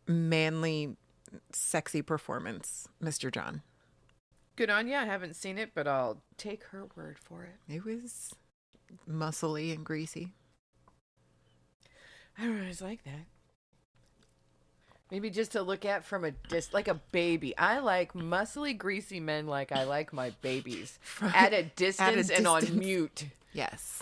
S2: manly, sexy performance, Mr. John.
S1: good on you. I haven't seen it, but I'll take her word for it.
S2: It was muscly and greasy.
S1: I don't always like that. Maybe just to look at from like a baby. I like muscly, greasy men like I like my babies. At a distance and on mute.
S2: Yes.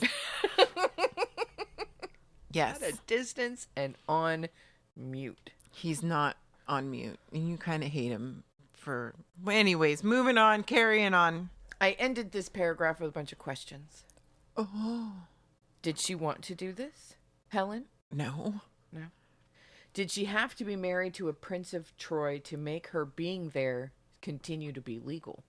S2: Yes.
S1: At a distance and on mute.
S2: He's not on mute. And you kind of hate him for... Well, anyways, moving on, carrying on.
S1: I ended this paragraph with a bunch of questions.
S2: Oh.
S1: Did she want to do this, Helen?
S2: No.
S1: No. Did she have to be married to a prince of Troy to make her being there continue to be legal?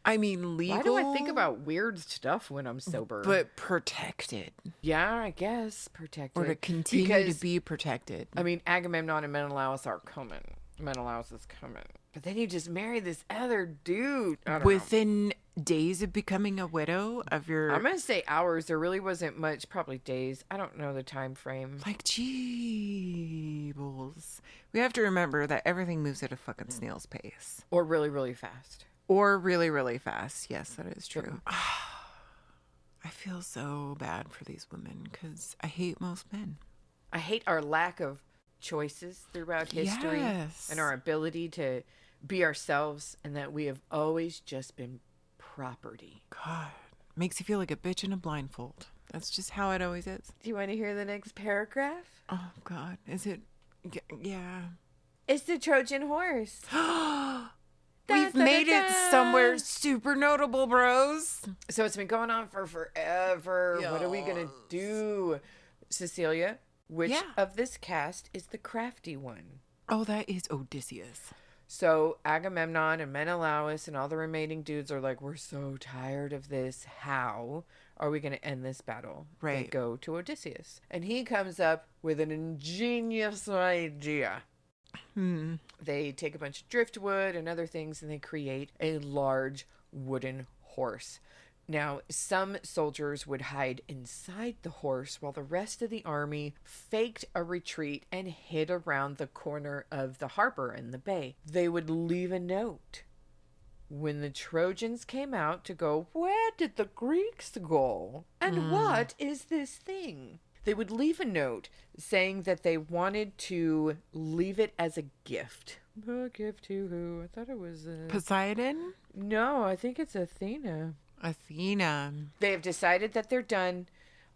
S2: I mean, legal.
S1: Why do I think about weird stuff when I'm sober?
S2: But protected.
S1: yeah, I guess protected.
S2: Or to continue
S1: Because,
S2: to be protected.
S1: I mean, Agamemnon and Menelaus are coming. Menelaus is coming. But then you just marry this other dude. I don't know.
S2: Within days of becoming a widow of your...
S1: I'm going to say hours. There really wasn't much. Probably days. I don't know the time frame.
S2: Like, jeebles. We have to remember that everything moves at a fucking snail's pace.
S1: Or really, really fast.
S2: Or really, really fast. Yes, that is true. I feel so bad for these women because I hate most men.
S1: I hate our lack of choices throughout history
S2: Yes.
S1: and our ability to be ourselves, and that we have always just been property.
S2: God, makes you feel like a bitch in a blindfold. That's just how it always is.
S1: Do you want to hear the next paragraph?
S2: Oh, God. Is it? Yeah.
S1: It's the Trojan horse.
S2: We've made it somewhere super notable, bros.
S1: So it's been going on for forever. What are we going to do? Cecilia, which of this cast is the crafty one?
S2: Oh, that is Odysseus.
S1: So Agamemnon and Menelaus and all the remaining dudes are like, we're so tired of this. How are we going to end this battle?
S2: Right.
S1: They go to Odysseus. And he comes up with an ingenious idea. They take a bunch of driftwood and other things, and they create a large wooden horse. Now, some soldiers would hide inside the horse while the rest of the army faked a retreat and hid around the corner of the harbor in the bay. They would leave a note. When the Trojans came out to go, where did the Greeks go? And what is this thing? They would leave a note saying that they wanted to leave it as a gift. A gift to who? I thought it was...
S2: Poseidon?
S1: No, I think it's Athena.
S2: Athena.
S1: They have decided that they're done.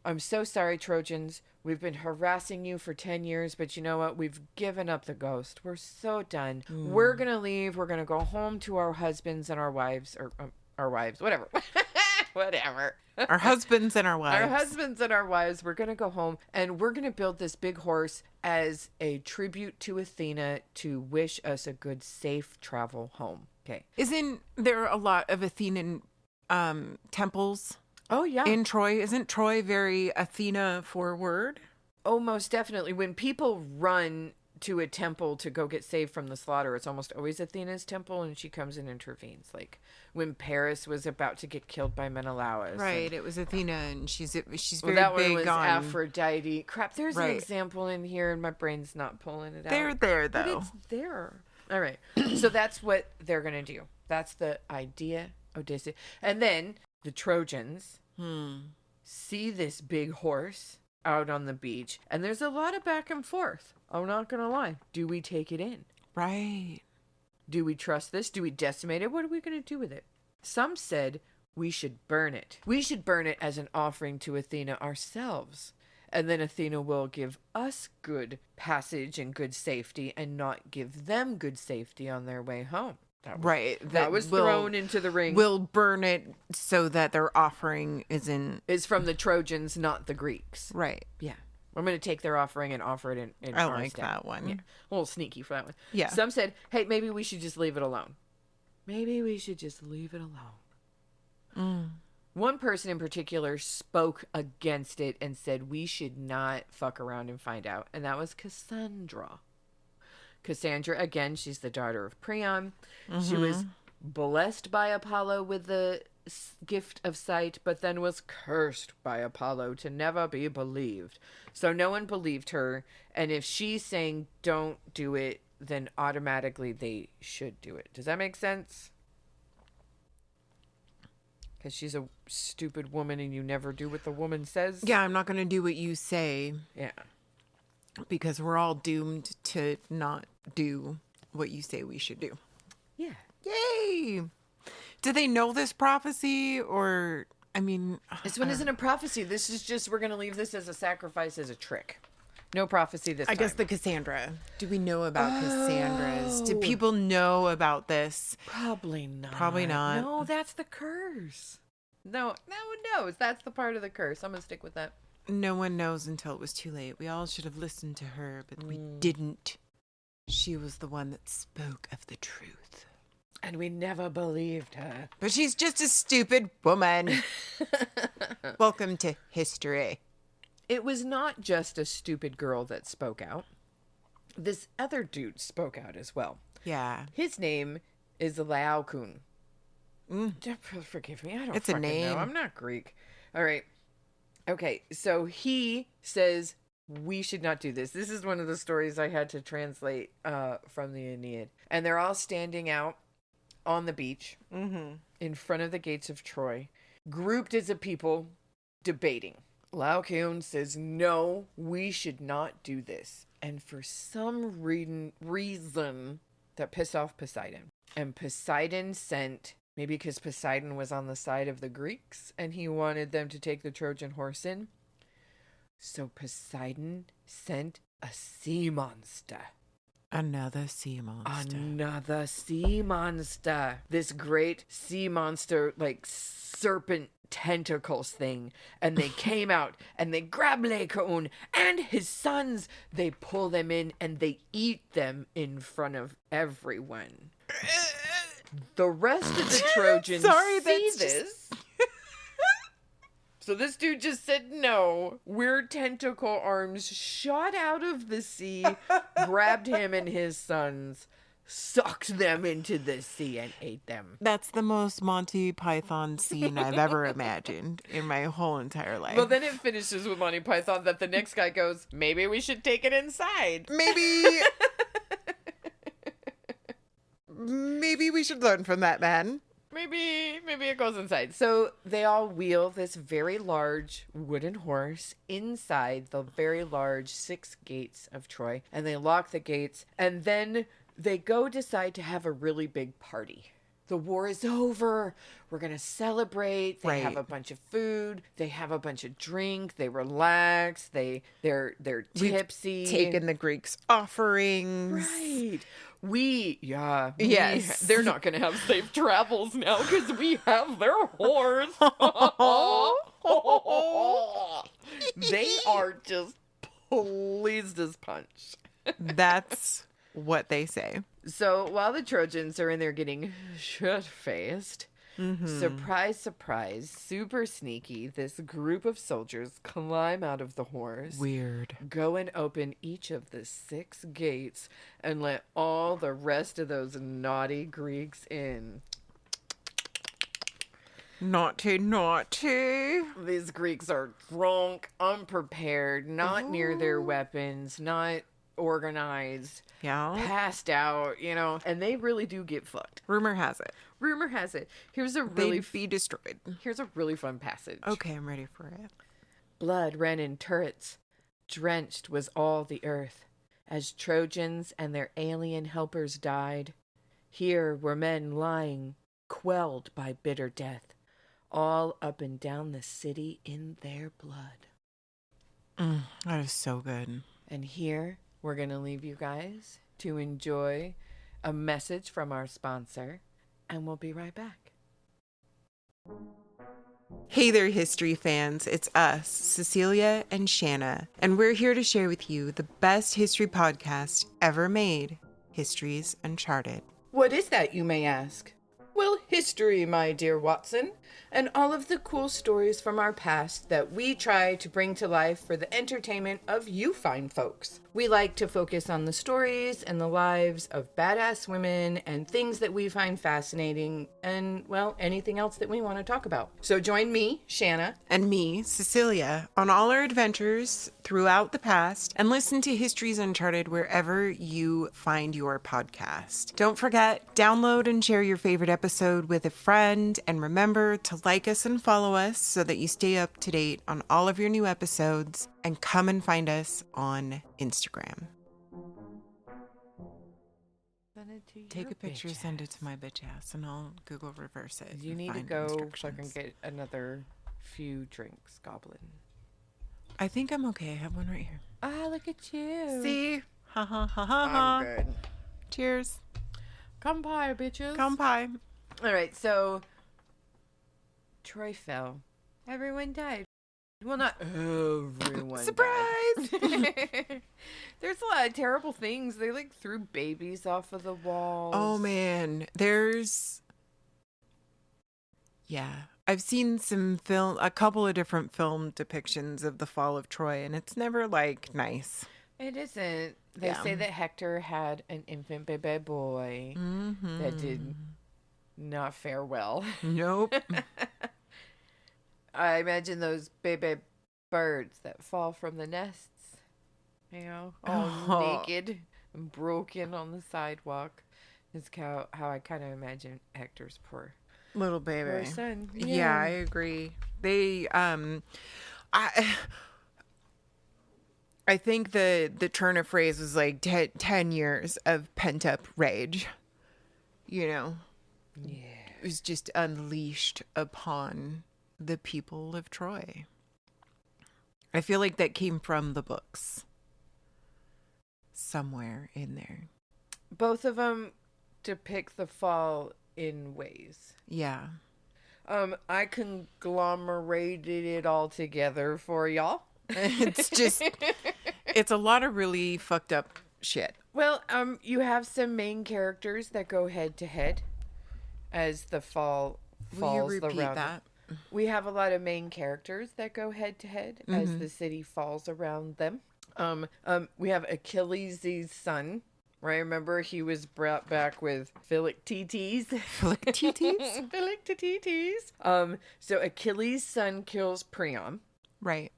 S1: I'm so sorry, Trojans. We've been harassing you for 10 years, but you know what? We've given up the ghost. We're so done. We're going to leave. We're going to go home to our husbands and our wives, or our wives, whatever. Whatever.
S2: Our husbands and our wives.
S1: Our husbands and our wives. We're going to go home, and we're going to build this big horse as a tribute to Athena to wish us a good, safe travel home. Okay.
S2: Isn't there a lot of Athenan temples?
S1: Oh, yeah.
S2: In Troy? Isn't Troy very Athena forward?
S1: Oh, most definitely. When people run to a temple to go get saved from the slaughter, it's almost always Athena's temple, and she comes and intervenes. Like when Paris was about to get killed by Menelaus.
S2: Right, it was Athena, and she's very
S1: that
S2: big
S1: one was
S2: on
S1: Aphrodite. Crap, there's an
S2: Right.
S1: example in here, and my brain's not pulling it out.
S2: They're there,
S1: But
S2: though.
S1: it's there. All right. So that's what they're going to do. That's the idea, Odysseus. And then the Trojans see this big horse out on the beach, and there's a lot of back and forth. I'm not going to lie. Do we take it in?
S2: Right.
S1: Do we trust this? Do we decimate it? What are we going to do with it? Some said we should burn it. We should burn it as an offering to Athena ourselves. And then Athena will give us good passage and good safety, and not give them good safety on their way home. That was thrown into the ring.
S2: We'll burn it so that their offering
S1: is from the Trojans, not the Greeks.
S2: Right.
S1: Yeah. I'm going to take their offering and offer it in
S2: I
S1: our
S2: like
S1: stead.
S2: that one.
S1: Yeah. A little sneaky for that one.
S2: Yeah.
S1: Some said, hey, maybe we should just leave it alone. Maybe we should just leave it alone. One person in particular spoke against it and said we should not fuck around and find out. And that was Cassandra. Cassandra, again, she's the daughter of Priam. She was blessed by Apollo with the gift of sight, but then was cursed by Apollo to never be believed. So no one believed her. And if she's saying don't do it, then automatically they should do it. Does that make sense? Because she's a stupid woman and you never do what the woman says.
S2: Yeah, I'm not going to do what you say.
S1: Yeah.
S2: Because we're all doomed to not do what you say we should do.
S1: Yeah.
S2: Yay! Do they know this prophecy, or, I mean...
S1: This one isn't a prophecy. This is just, we're going to leave this as a sacrifice, as a trick. No prophecy this time.
S2: I guess the Cassandra. Do we know about Cassandras? Do people know about this?
S1: Probably not.
S2: Probably not.
S1: No, that's the curse. No one knows. That's the part of the curse. I'm going to stick with that.
S2: No one knows until it was too late. We all should have listened to her, but we didn't. She was the one that spoke of the truth.
S1: And we never believed her.
S2: But she's just a stupid woman. Welcome to history.
S1: It was not just a stupid girl that spoke out. This other dude spoke out as well.
S2: Yeah.
S1: His name is Laocoon. Forgive me. I don't
S2: It's a
S1: fucking
S2: name.
S1: know. I'm not Greek. All right. Okay. So he says we should not do this. This is one of the stories I had to translate from the Aeneid. And they're all standing out on the beach in front of the gates of Troy, grouped as a people debating. Laocoon says, no, we should not do this. And for some reason that pissed off Poseidon. And Poseidon sent, maybe because Poseidon was on the side of the Greeks and he wanted them to take the Trojan horse in. So Poseidon sent a sea monster.
S2: Another sea monster.
S1: Another sea monster. This great sea monster, like serpent tentacles thing. And they came out and they grab Laocoon and his sons. They pull them in and they eat them in front of everyone. The rest of the Trojans see this. So this dude just said no. Weird tentacle arms shot out of the sea, grabbed him and his sons, sucked them into the sea and ate them.
S2: That's the most Monty Python scene I've ever imagined in my whole entire life.
S1: Well, then it finishes with Monty Python that the next guy goes, maybe we should take it inside.
S2: Maybe we should learn from that man.
S1: Maybe it goes inside. So they all wheel this very large wooden horse inside the very large 6 gates of Troy. And they lock the gates. And then they go decide to have a really big party. The war is over. We're going to celebrate. They have a bunch of food. They have a bunch of drink. They relax. They're tipsy.
S2: We've taken the Greeks' offerings.
S1: Right. Yes. They're not going to have safe travels now because we have their horse. They are just pleased as punch.
S2: That's what they say.
S1: So while the Trojans are in there getting shit-faced, surprise, surprise, super sneaky, this group of soldiers climb out of the horse.
S2: Weird.
S1: Go and open each of the 6 gates and let all the rest of those naughty Greeks in.
S2: Naughty.
S1: These Greeks are drunk, unprepared, not near their weapons, not organized, passed out, and they really do get fucked.
S2: Rumor has it.
S1: They'd
S2: be destroyed.
S1: Here's a really fun passage.
S2: Okay, I'm ready for it.
S1: Blood ran in turrets. Drenched was all the earth. As Trojans and their alien helpers died, here were men lying, quelled by bitter death, all up and down the city in their blood.
S2: That is so good.
S1: And here, we're going to leave you guys to enjoy a message from our sponsor, and we'll be right back.
S2: Hey there, history fans. It's us, Cecilia and Shanna, and we're here to share with you the best history podcast ever made, Histories Uncharted.
S1: What is that, you may ask? Well, history, my dear Watson, and all of the cool stories from our past that we try to bring to life for the entertainment of you fine folks. We like to focus on the stories and the lives of badass women and things that we find fascinating and, well, anything else that we want to talk about. So join me, Shanna.
S2: And me, Cecilia, on all our adventures throughout the past and listen to Histories Uncharted wherever you find your podcast. Don't forget, download and share your favorite episode with a friend, and remember to like us and follow us so that you stay up to date on all of your new episodes, and come and find us on Instagram. Take a picture, send it to my bitch ass, and I'll Google reverse it.
S1: You need to go fucking get another few drinks, Goblin.
S2: I think I'm okay. I have one right here.
S1: Ah, look at you.
S2: See? Ha ha ha ha ha.
S1: I'm good.
S2: Cheers.
S1: Kampai, bitches.
S2: Kampai.
S1: All right, so Troy fell. Everyone died. Well, not everyone.
S2: Surprise!
S1: There's a lot of terrible things. They threw babies off of the walls.
S2: Oh man, I've seen a couple of different film depictions of the fall of Troy, and it's never nice.
S1: It isn't. They say that Hector had an infant baby boy that did not fare well.
S2: Nope.
S1: I imagine those baby birds that fall from the nests, all naked and broken on the sidewalk. Is how I kind of imagine Hector's poor
S2: little baby.
S1: poor son.
S2: Yeah, I agree. They, I think the turn of phrase was like 10 years of pent up rage. You know,
S1: Yeah.
S2: it was just unleashed upon the people of Troy. I feel like that came from the books somewhere in there.
S1: Both of them depict the fall in ways.
S2: Yeah.
S1: I conglomerated it all together for y'all.
S2: It's just, it's a lot of really fucked up shit.
S1: Well, you have some main characters that go head to head as the fall falls
S2: Will you repeat
S1: around.
S2: that?
S1: We have a lot of main characters that go head to head as the city falls around them. We have Achilles' son. Right, remember he was brought back with Philoctetes.
S2: Philoctetes?
S1: Philoctetes. So Achilles' son kills Priam.
S2: Right.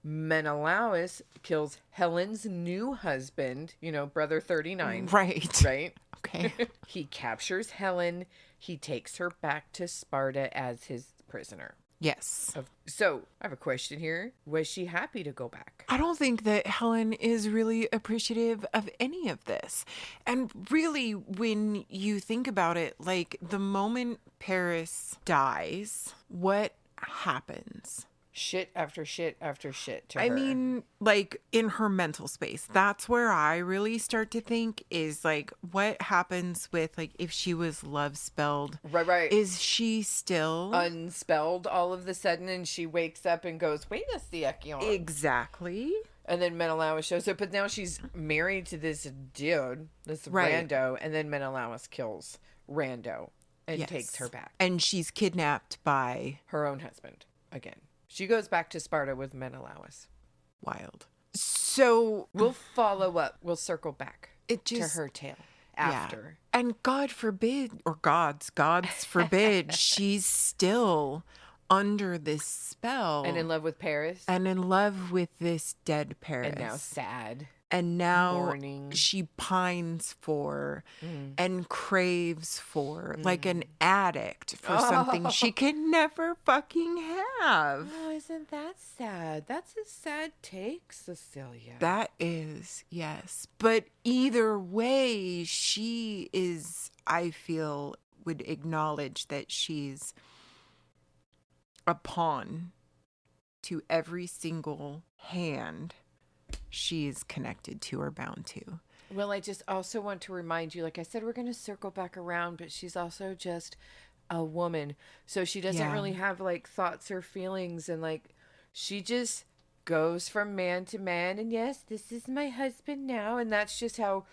S1: Menelaus kills Helen's new husband, brother 39.
S2: Right.
S1: Right?
S2: Okay.
S1: He captures Helen. He takes her back to Sparta as his prisoner.
S2: Yes.
S1: So, I have a question here. Was she happy to go back?
S2: I don't think that Helen is really appreciative of any of this. And really, when you think about it, like the moment Paris dies, what happens?
S1: Shit after shit after shit to her.
S2: I mean, like in her mental space, that's where I really start to think is like what happens with like if she was love spelled.
S1: Right.
S2: Is she still
S1: unspelled all of the sudden and she wakes up and goes, wait a second.
S2: Exactly.
S1: And then Menelaus shows up, but now she's married to this dude, this
S2: Right.
S1: rando, and then Menelaus kills Rando and
S2: Yes.
S1: takes her back.
S2: And she's kidnapped by
S1: Her own husband again. She goes back to Sparta with Menelaus.
S2: Wild. So
S1: We'll follow up. We'll circle back
S2: it just
S1: to her tale after.
S2: Yeah. And God forbid, or gods forbid, she's still under this spell.
S1: And in love with Paris.
S2: And in love with this dead Paris.
S1: And now sad.
S2: And now
S1: mourning.
S2: she pines for and craves for, like an addict, for something she can never fucking have.
S1: Oh, isn't that sad? That's a sad take, Cecilia.
S2: That is, yes. But either way, she is, I feel, would acknowledge that she's a pawn to every single hand she's connected to or bound to.
S1: Well, I just also want to remind you, like I said, we're going to circle back around, but she's also just a woman. So she doesn't really have like thoughts or feelings, and like she just goes from man to man. And yes, this is my husband now. And that's just how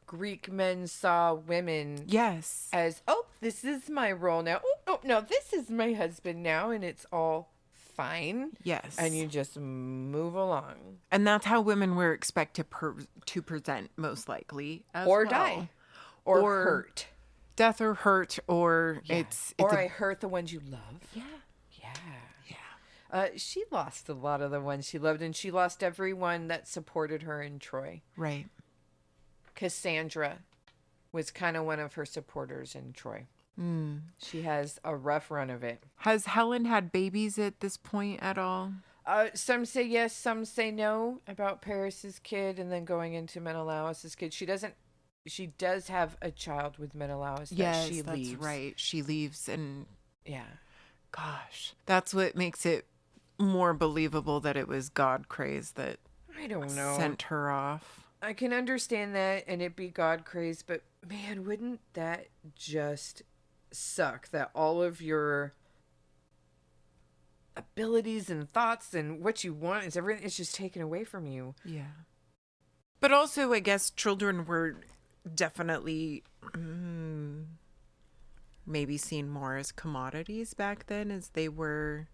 S1: Greek men saw women.
S2: Yes.
S1: As, oh, this is my role now. Oh, no, this is my husband now. And it's all fine.
S2: Yes.
S1: And you just move along.
S2: And that's how women were expected to present, most likely. As
S1: Or
S2: well.
S1: die. Or hurt.
S2: Death or hurt, or it's
S1: I hurt the ones you love.
S2: Yeah.
S1: She lost a lot of the ones she loved, and she lost everyone that supported her in Troy.
S2: Right.
S1: Cassandra was kind of one of her supporters in Troy. She has a rough run of it.
S2: Has Helen had babies at this point at all?
S1: Some say yes, some say no about Paris's kid, and then going into Menelaus's kid. She does have a child with Menelaus that she leaves.
S2: That's right. She leaves, and
S1: yeah.
S2: Gosh, that's what makes it more believable that it was God craze that
S1: I don't know.
S2: Sent her off.
S1: I can understand that and it be God craze, but man, wouldn't that just suck that all of your abilities and thoughts and what you want is everything is just taken away from you.
S2: Yeah. But also, I guess children were definitely maybe seen more as commodities back then as they were.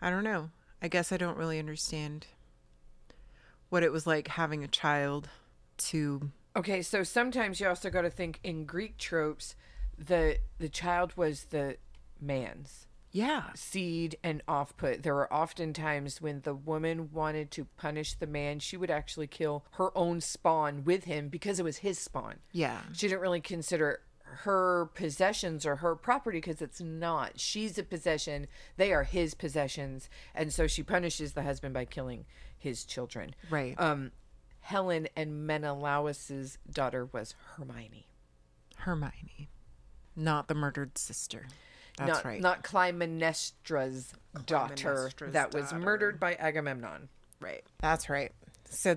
S2: I don't know. I guess I don't really understand what it was like having a child to.
S1: Okay, so sometimes you also got to think in Greek tropes, the child was the man's.
S2: Yeah.
S1: Seed and off-put. There were often times when the woman wanted to punish the man, she would actually kill her own spawn with him because it was his spawn.
S2: Yeah.
S1: She didn't really consider her possessions are her property, because it's not. She's a possession. They are his possessions. And so she punishes the husband by killing his children.
S2: Right.
S1: Helen and Menelaus's daughter was Hermione.
S2: Hermione. Not the murdered sister. That's right.
S1: Not Clytemnestra's daughter that was murdered by Agamemnon.
S2: Right. That's right. So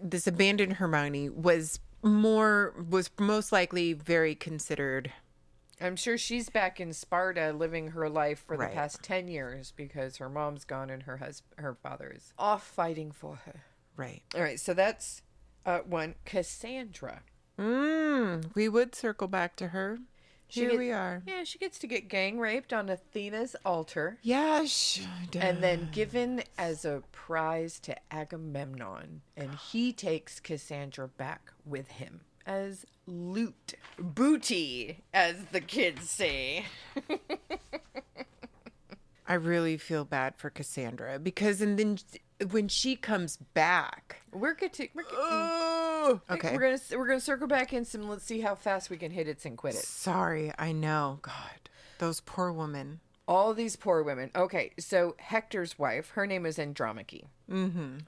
S2: this abandoned Hermione was most likely very considered.
S1: I'm sure she's back in Sparta living her life for the
S2: Right.
S1: past 10 years because her mom's gone and her father is off fighting for her.
S2: Right.
S1: All right, so that's one. Cassandra.
S2: We would circle back to her. Here we are.
S1: Yeah, she gets to get gang raped on Athena's altar.
S2: Yeah, she does.
S1: And then given as a prize to Agamemnon. And he takes Cassandra back with him as loot. Booty, as the kids say.
S2: I really feel bad for Cassandra because, and then when she comes back,
S1: Okay. We're gonna circle back in some. Let's see how fast we can hit it and quit it.
S2: Sorry, I know. God, those poor women.
S1: All these poor women. Okay, so Hector's wife, her name is Andromache.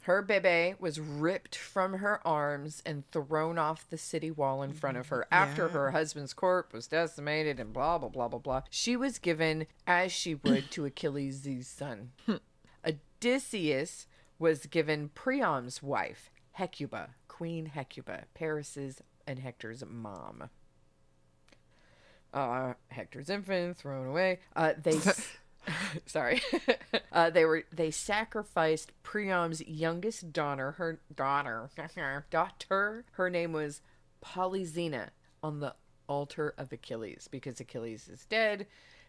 S1: Her bebe was ripped from her arms and thrown off the city wall in front of her after her husband's corpse was decimated and blah, blah, blah, blah, blah. She was given as she would to Achilles' son. Odysseus was given Priam's wife, Hecuba, Queen Hecuba, Paris's and Hector's mom. Hector's infant thrown away. Sorry. They sacrificed Priam's youngest daughter, her name was Polyxena, on the altar of Achilles, because Achilles is dead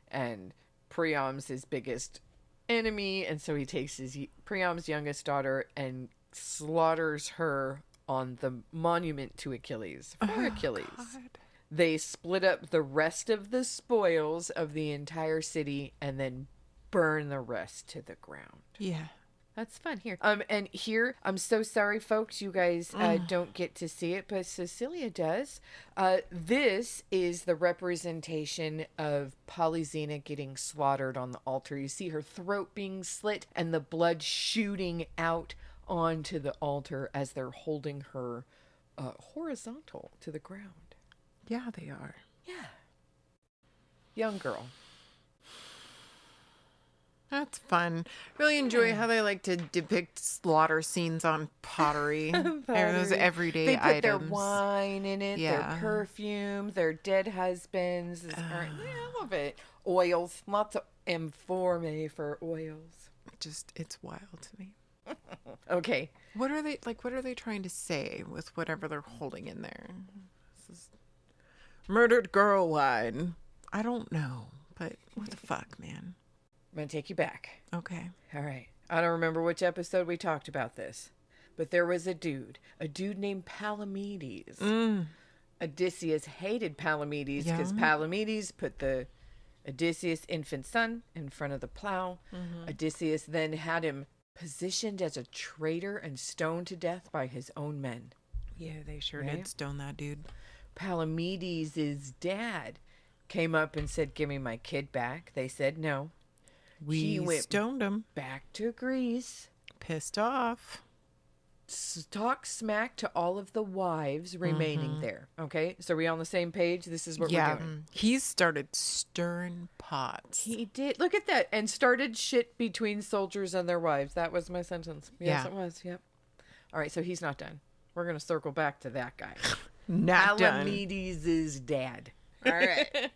S1: and Priam's his biggest enemy, and so he takes Priam's youngest daughter and slaughters her on the monument to Achilles for Achilles. God. They split up the rest of the spoils of the entire city and then burn the rest to the ground.
S2: Yeah.
S1: That's fun here. And here, I'm so sorry, folks, you guys don't get to see it, but Cecilia does. This is the representation of Polyxena getting slaughtered on the altar. You see her throat being slit and the blood shooting out onto the altar as they're holding her horizontal to the ground.
S2: Yeah, they are.
S1: Yeah. Young girl.
S2: That's fun. Really enjoy how they like to depict slaughter scenes on pottery. Those everyday
S1: they put
S2: items.
S1: Their wine in it, their perfume, their dead husbands. I love it. Oils. Lots of informe for oils.
S2: It's wild to me.
S1: Okay.
S2: What are they trying to say with whatever they're holding in there? This is murdered girl wine. I don't know, but what the fuck, man?
S1: I'm going to take you back.
S2: Okay.
S1: All right. I don't remember which episode we talked about this, but there was a dude named Palamedes. Odysseus hated Palamedes because Palamedes put the Odysseus' infant son in front of the plow. Odysseus then had him positioned as a traitor and stoned to death by his own men.
S2: Yeah, they sure did stone that dude.
S1: Palamedes' dad came up and said, "Give me my kid back." They said no.
S2: He stoned him.
S1: Back to Greece.
S2: Pissed off.
S1: Talk smack to all of the wives remaining there. Okay? So are we on the same page? This is what we're doing.
S2: He started stirring pots.
S1: He did. Look at that. And started shit between soldiers and their wives. That was my sentence. Yes, it was. Yep. All right, so he's not done. We're going to circle back to that guy.
S2: Not done.
S1: Palamedes' dad. All right.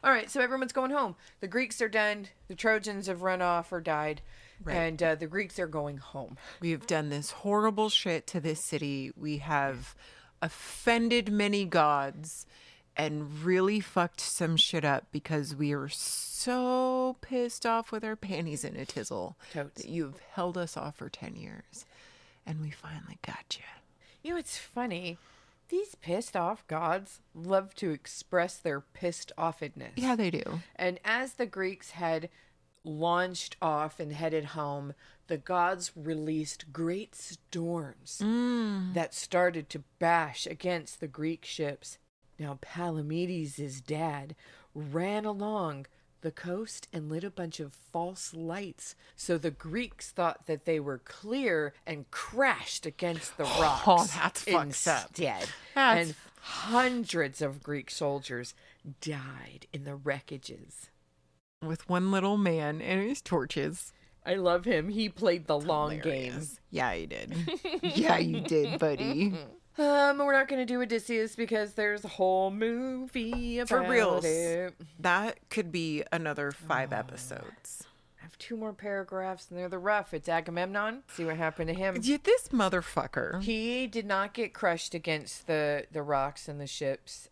S1: All right, so everyone's going home. The Greeks are done. The Trojans have run off or died. Right. And the Greeks are going home.
S2: We've done this horrible shit to this city. We have offended many gods and really fucked some shit up because we are so pissed off with our panties in a tizzle that you've held us off for 10 years. And we finally got you.
S1: You know, it's funny. These pissed off gods love to express their pissed offedness.
S2: Yeah, they do.
S1: And as the Greeks had launched off and headed home, the gods released great storms that started to bash against the Greek ships. Now, Palamedes' dad ran along the coast and lit a bunch of false lights. So the Greeks thought that they were clear and crashed against the rocks.
S2: Oh, that's fucked up.
S1: Instead.
S2: That's...
S1: And hundreds of Greek soldiers died in the wreckages.
S2: With one little man and his torches.
S1: I love him. He played the long game.
S2: Yeah, he did. Yeah, you did, buddy.
S1: We're not going to do Odysseus because there's a whole movie about
S2: For reals.
S1: it.
S2: That could be another 5 episodes.
S1: I have 2 more paragraphs and they're the rough. It's Agamemnon. See what happened to him.
S2: This motherfucker.
S1: He did not get crushed against the rocks and the ships.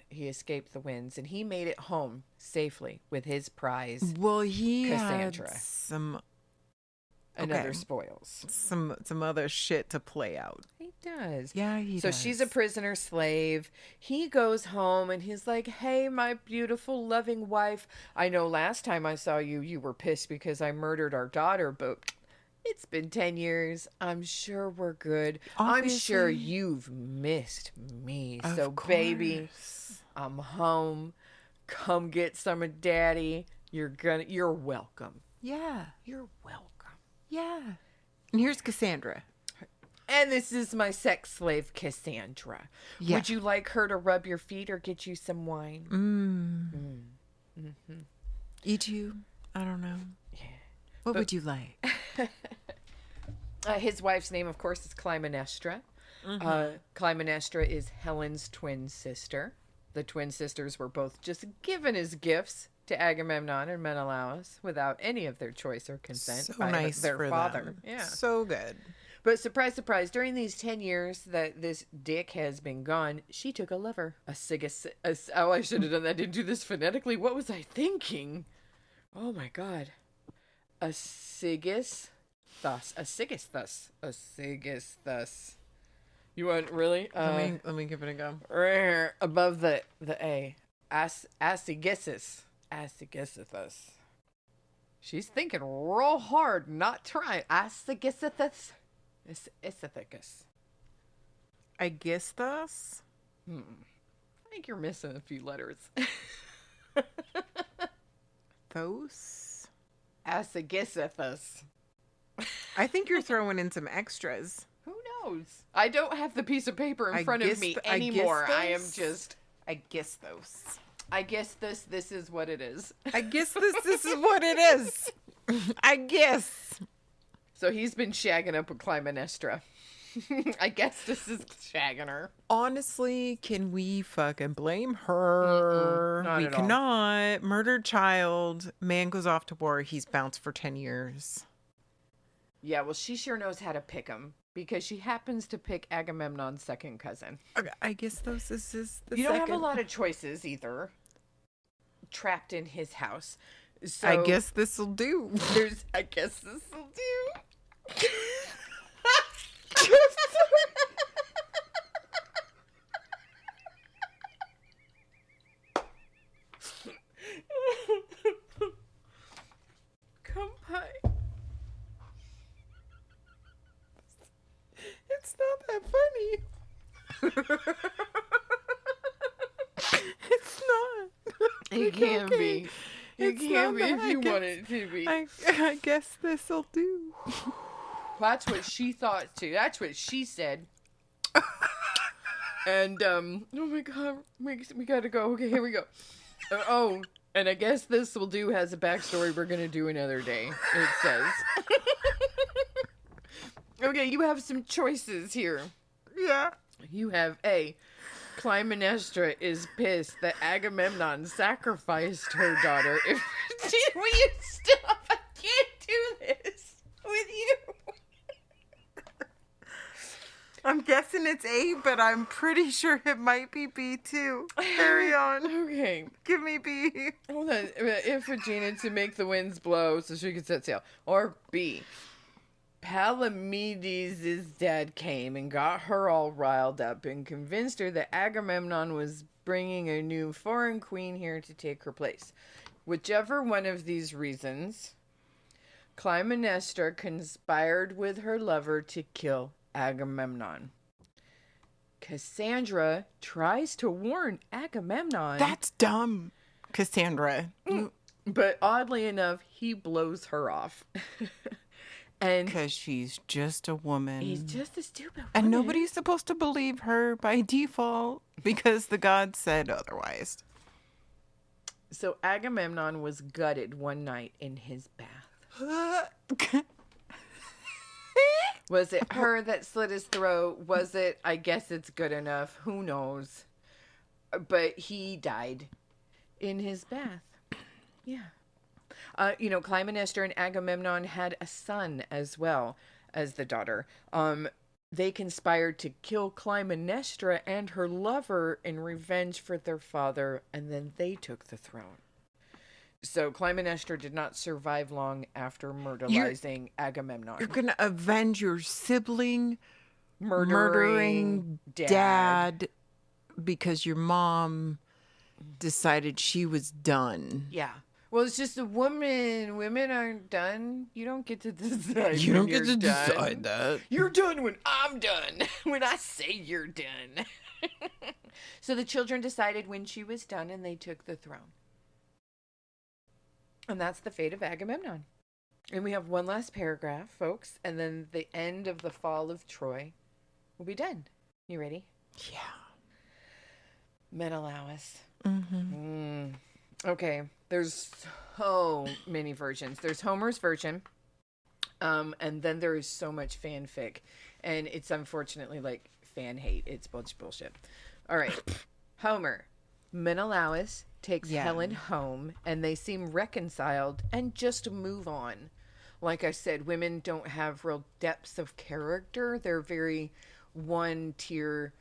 S1: He escaped the winds and he made it home safely with his prize.
S2: Well, he
S1: Cassandra.
S2: had some...
S1: And other spoils.
S2: Some other shit to play out.
S1: He does.
S2: Yeah, he does.
S1: So she's a prisoner slave. He goes home and he's like, hey, my beautiful, loving wife. I know last time I saw you, you were pissed because I murdered our daughter, but it's been 10 years. I'm sure we're good.
S2: Obviously.
S1: I'm sure you've missed me.
S2: Of
S1: So,
S2: course.
S1: baby, I'm home. Come get some of daddy. You're welcome.
S2: Yeah.
S1: You're welcome.
S2: Yeah. And here's Cassandra.
S1: And this is my sex slave, Cassandra.
S2: Yeah.
S1: Would you like her to rub your feet or get you some wine?
S2: Mm-hmm. Eat you? I don't know. Yeah. What would you like?
S1: His wife's name, of course, is Clytemnestra. Mm-hmm. Clytemnestra is Helen's twin sister. The twin sisters were both just given as gifts to Agamemnon and Menelaus without any of their choice or consent
S2: So
S1: by
S2: nice
S1: their
S2: for
S1: father.
S2: them.
S1: Yeah.
S2: So good.
S1: But surprise, surprise, during these 10 years that this dick has been gone, she took a lover. I should have done that. I didn't do this phonetically. What was I thinking? Oh my God. A Sigisthus. You want, really?
S2: Let me give it a go.
S1: Above the A. Asigissus. She's thinking real hard, not trying. Asigissus. Isithicus.
S2: I guess thus.
S1: I think you're missing a few letters.
S2: Those.
S1: Asigissus.
S2: I think you're throwing in some extras.
S1: Who knows? I don't have the piece of paper in front of me anymore. I am just.
S2: I guess those.
S1: I guess this is what it is.
S2: I guess this is what it is. I guess.
S1: So he's been shagging up with Clytemnestra. I guess this is shagging her.
S2: Honestly, can we fucking blame her?
S1: Not
S2: We
S1: at all.
S2: cannot. Murdered child. Man goes off to war. He's bounced for 10 years.
S1: Yeah, well, she sure knows how to pick him because she happens to pick Agamemnon's second cousin.
S2: I guess this is the
S1: You
S2: second.
S1: don't have a lot of choices either. Trapped in his house. So
S2: I guess this'll do.
S1: I guess this will do. Come pie.
S2: It's not that funny. It's not.
S1: It can be. It
S2: It's
S1: can
S2: not
S1: be if
S2: that.
S1: you want it to be.
S2: I guess this'll do.
S1: That's what she thought too. That's what she said. And oh my God, we gotta go. Okay, here we go. And I guess this will do has a backstory we're gonna do another day. It says. Okay, you have some choices here.
S2: Yeah.
S1: You have A. Clytemnestra is pissed that Agamemnon sacrificed her daughter. Will you stop? I can't do this with you.
S2: I'm guessing it's A, but I'm pretty sure it might be B too. Carry on.
S1: Okay.
S2: Give me B.
S1: Hold on. Iphigenia to make the winds blow so she could set sail. Or B. Palamedes' dad came and got her all riled up and convinced her that Agamemnon was bringing a new foreign queen here to take her place. Whichever one of these reasons, Clytemnestra conspired with her lover to kill Agamemnon. Cassandra tries to warn Agamemnon.
S2: That's dumb, Cassandra.
S1: But oddly enough, he blows her off. And
S2: Because she's just a woman.
S1: he's just a stupid woman.
S2: And nobody's supposed to believe her by default because the gods said otherwise.
S1: So Agamemnon was gutted one night in his bath. Was it her that slit his throat? Was it? I guess it's good enough. Who knows? But he died in his bath. Yeah. Clytemnestra and Agamemnon had a son as well as the daughter. They conspired to kill Clytemnestra and her lover in revenge for their father, and then they took the throne. So Clytemnestra did not survive long after murderizing Agamemnon.
S2: You're going to avenge your sibling
S1: Murdering
S2: dad because your mom decided she was done.
S1: Yeah. Well, it's just a woman. Women aren't done. You don't get to decide.
S2: You don't
S1: when
S2: get to
S1: you're done.
S2: decide that.
S1: You're done when I'm done. When I say you're done. So the children decided when she was done and they took the throne. And that's the fate of Agamemnon. And we have one last paragraph, folks. And then the end of the fall of Troy will be done. You ready?
S2: Yeah.
S1: Menelaus.
S2: Mm-hmm.
S1: Okay. There's so many versions. There's Homer's version. And then there is so much fanfic. And it's unfortunately like fan hate. It's a bunch of bullshit. All right. Homer. Menelaus takes Helen home and they seem reconciled and just move on. Like I said, women don't have real depths of character. They're very one-tier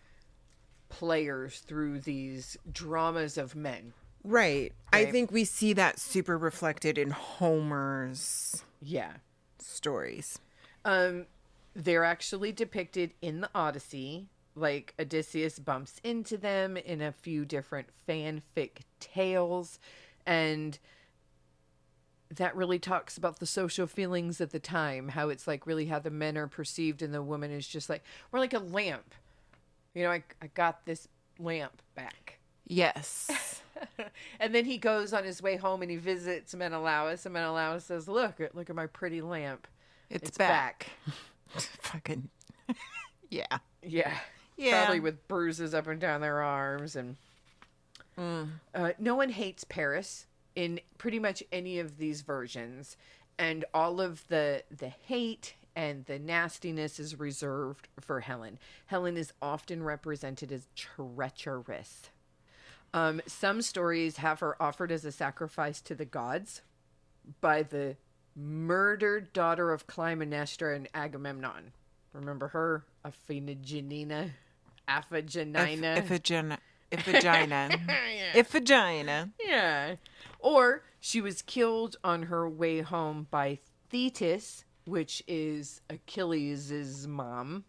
S1: players through these dramas of men.
S2: Right. I think we see that super reflected in Homer's stories.
S1: They're actually depicted in the Odyssey. Like Odysseus bumps into them in a few different fanfic tales. And that really talks about the social feelings at the time. How it's like really how the men are perceived and the woman is just like, we're like a lamp. I got this lamp back.
S2: Yes.
S1: And then he goes on his way home and he visits Menelaus. And Menelaus says, look at my pretty lamp.
S2: It's back. Fucking. Yeah.
S1: Yeah. Probably with bruises up and down their arms. And no one hates Paris in pretty much any of these versions. And all of the hate and the nastiness is reserved for Helen. Helen is often represented as treacherous. Some stories have her offered as a sacrifice to the gods by the murdered daughter of Clytemnestra and Agamemnon. Remember her? Iphigenia.
S2: Iphigenia.
S1: Yeah. Or she was killed on her way home by Thetis, which is Achilles' mom,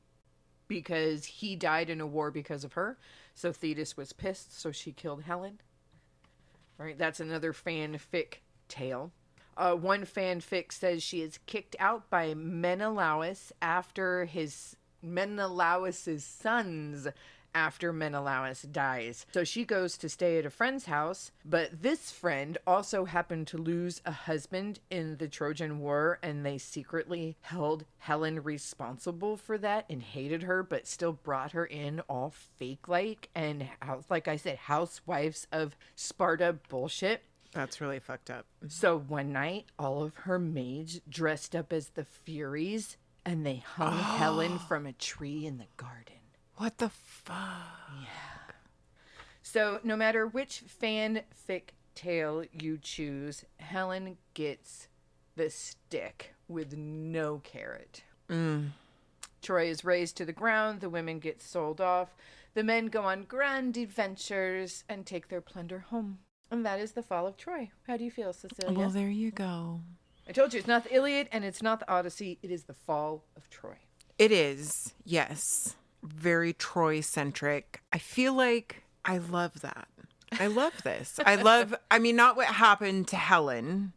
S1: because he died in a war because of her. So Thetis was pissed, so she killed Helen. All right, that's another fanfic tale. One fanfic says she is kicked out by Menelaus Menelaus's sons after Menelaus dies. So she goes to stay at a friend's house, but this friend also happened to lose a husband in the Trojan War, and they secretly held Helen responsible for that and hated her, but still brought her in all fake-like and, like I said, housewives of Sparta bullshit.
S2: That's really fucked up.
S1: So one night, all of her maids dressed up as the Furies, and they hung Helen from a tree in the garden.
S2: What the fuck?
S1: Yeah. So no matter which fanfic tale you choose, Helen gets the stick with no carrot. Troy is razed to the ground. The women get sold off. The men go on grand adventures and take their plunder home. And that is the fall of Troy. How do you feel, Cecilia?
S2: Well, there you go.
S1: I told you, it's not the Iliad and it's not the Odyssey. It is the fall of Troy.
S2: It is, yes. Very Troy-centric. I feel like I love that. I love this. Not what happened to Helen.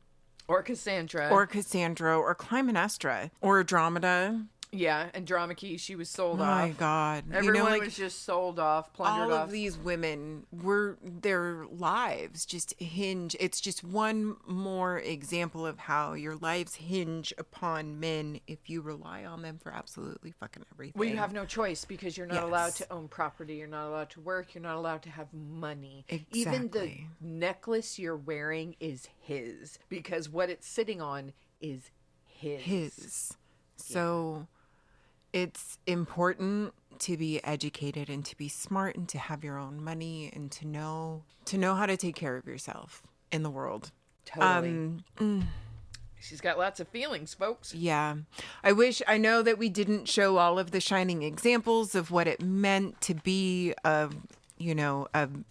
S1: Or Cassandra.
S2: Or Clytemnestra. Or Andromeda.
S1: Yeah, Andromache, she was sold
S2: My
S1: off.
S2: God.
S1: Everyone was just sold off, plundered
S2: all
S1: off.
S2: of these women were, their lives just hinge. It's just one more example of how your lives hinge upon men if you rely on them for absolutely fucking everything.
S1: Well, you have no choice because you're not allowed
S2: Yes.
S1: to own property. You're not allowed to work. You're not allowed to have money.
S2: Exactly.
S1: Even the necklace you're wearing is his because what it's sitting on is his.
S2: So it's important to be educated and to be smart and to have your own money and to know how to take care of yourself in the world.
S1: Totally. She's got lots of feelings, folks.
S2: Yeah. I know that we didn't show all of the shining examples of what it meant to be a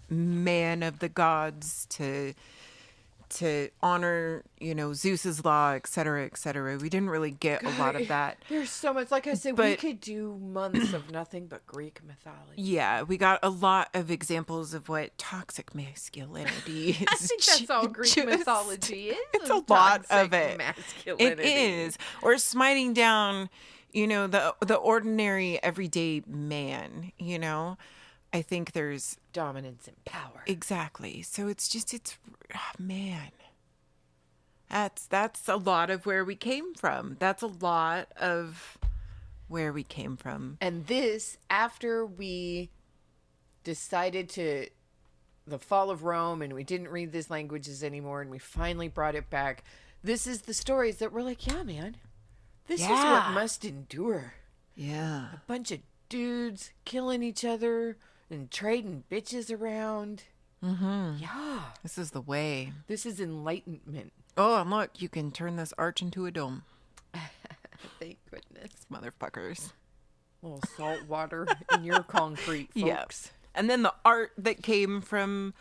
S2: man of the gods, to honor, Zeus's law, et cetera, et cetera. We didn't really get a lot of that.
S1: There's so much. Like I said, we could do months of nothing but Greek mythology.
S2: Yeah, we got a lot of examples of what toxic masculinity is.
S1: I think that's all Greek mythology is.
S2: It's a lot of it.
S1: Masculinity.
S2: It is. Or smiting down, the ordinary everyday man, I think there's
S1: dominance and power.
S2: Exactly. So man. That's a lot of where we came from. That's a lot of where we came from.
S1: And this, after we decided the fall of Rome and we didn't read these languages anymore and we finally brought it back, this is the stories that we're like, yeah, man, this is what must endure.
S2: Yeah.
S1: A bunch of dudes killing each other and trading bitches around.
S2: Mm-hmm.
S1: Yeah.
S2: This is the way.
S1: This is enlightenment.
S2: Oh, and look, you can turn this arch into a dome.
S1: Thank goodness.
S2: Motherfuckers.
S1: A little salt water in your concrete, folks.
S2: Yep. And then the art that came from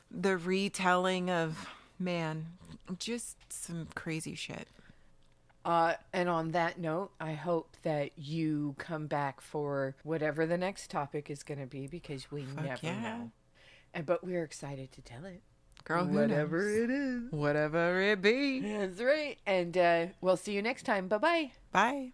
S2: the retelling of, man, just some crazy shit.
S1: And on that note, I hope that you come back for whatever the next topic is going to be because we never know. But we're excited to tell it.
S2: Girl,
S1: whatever it is.
S2: Whatever it be.
S1: That's right. And we'll see you next time. Bye-bye.
S2: Bye.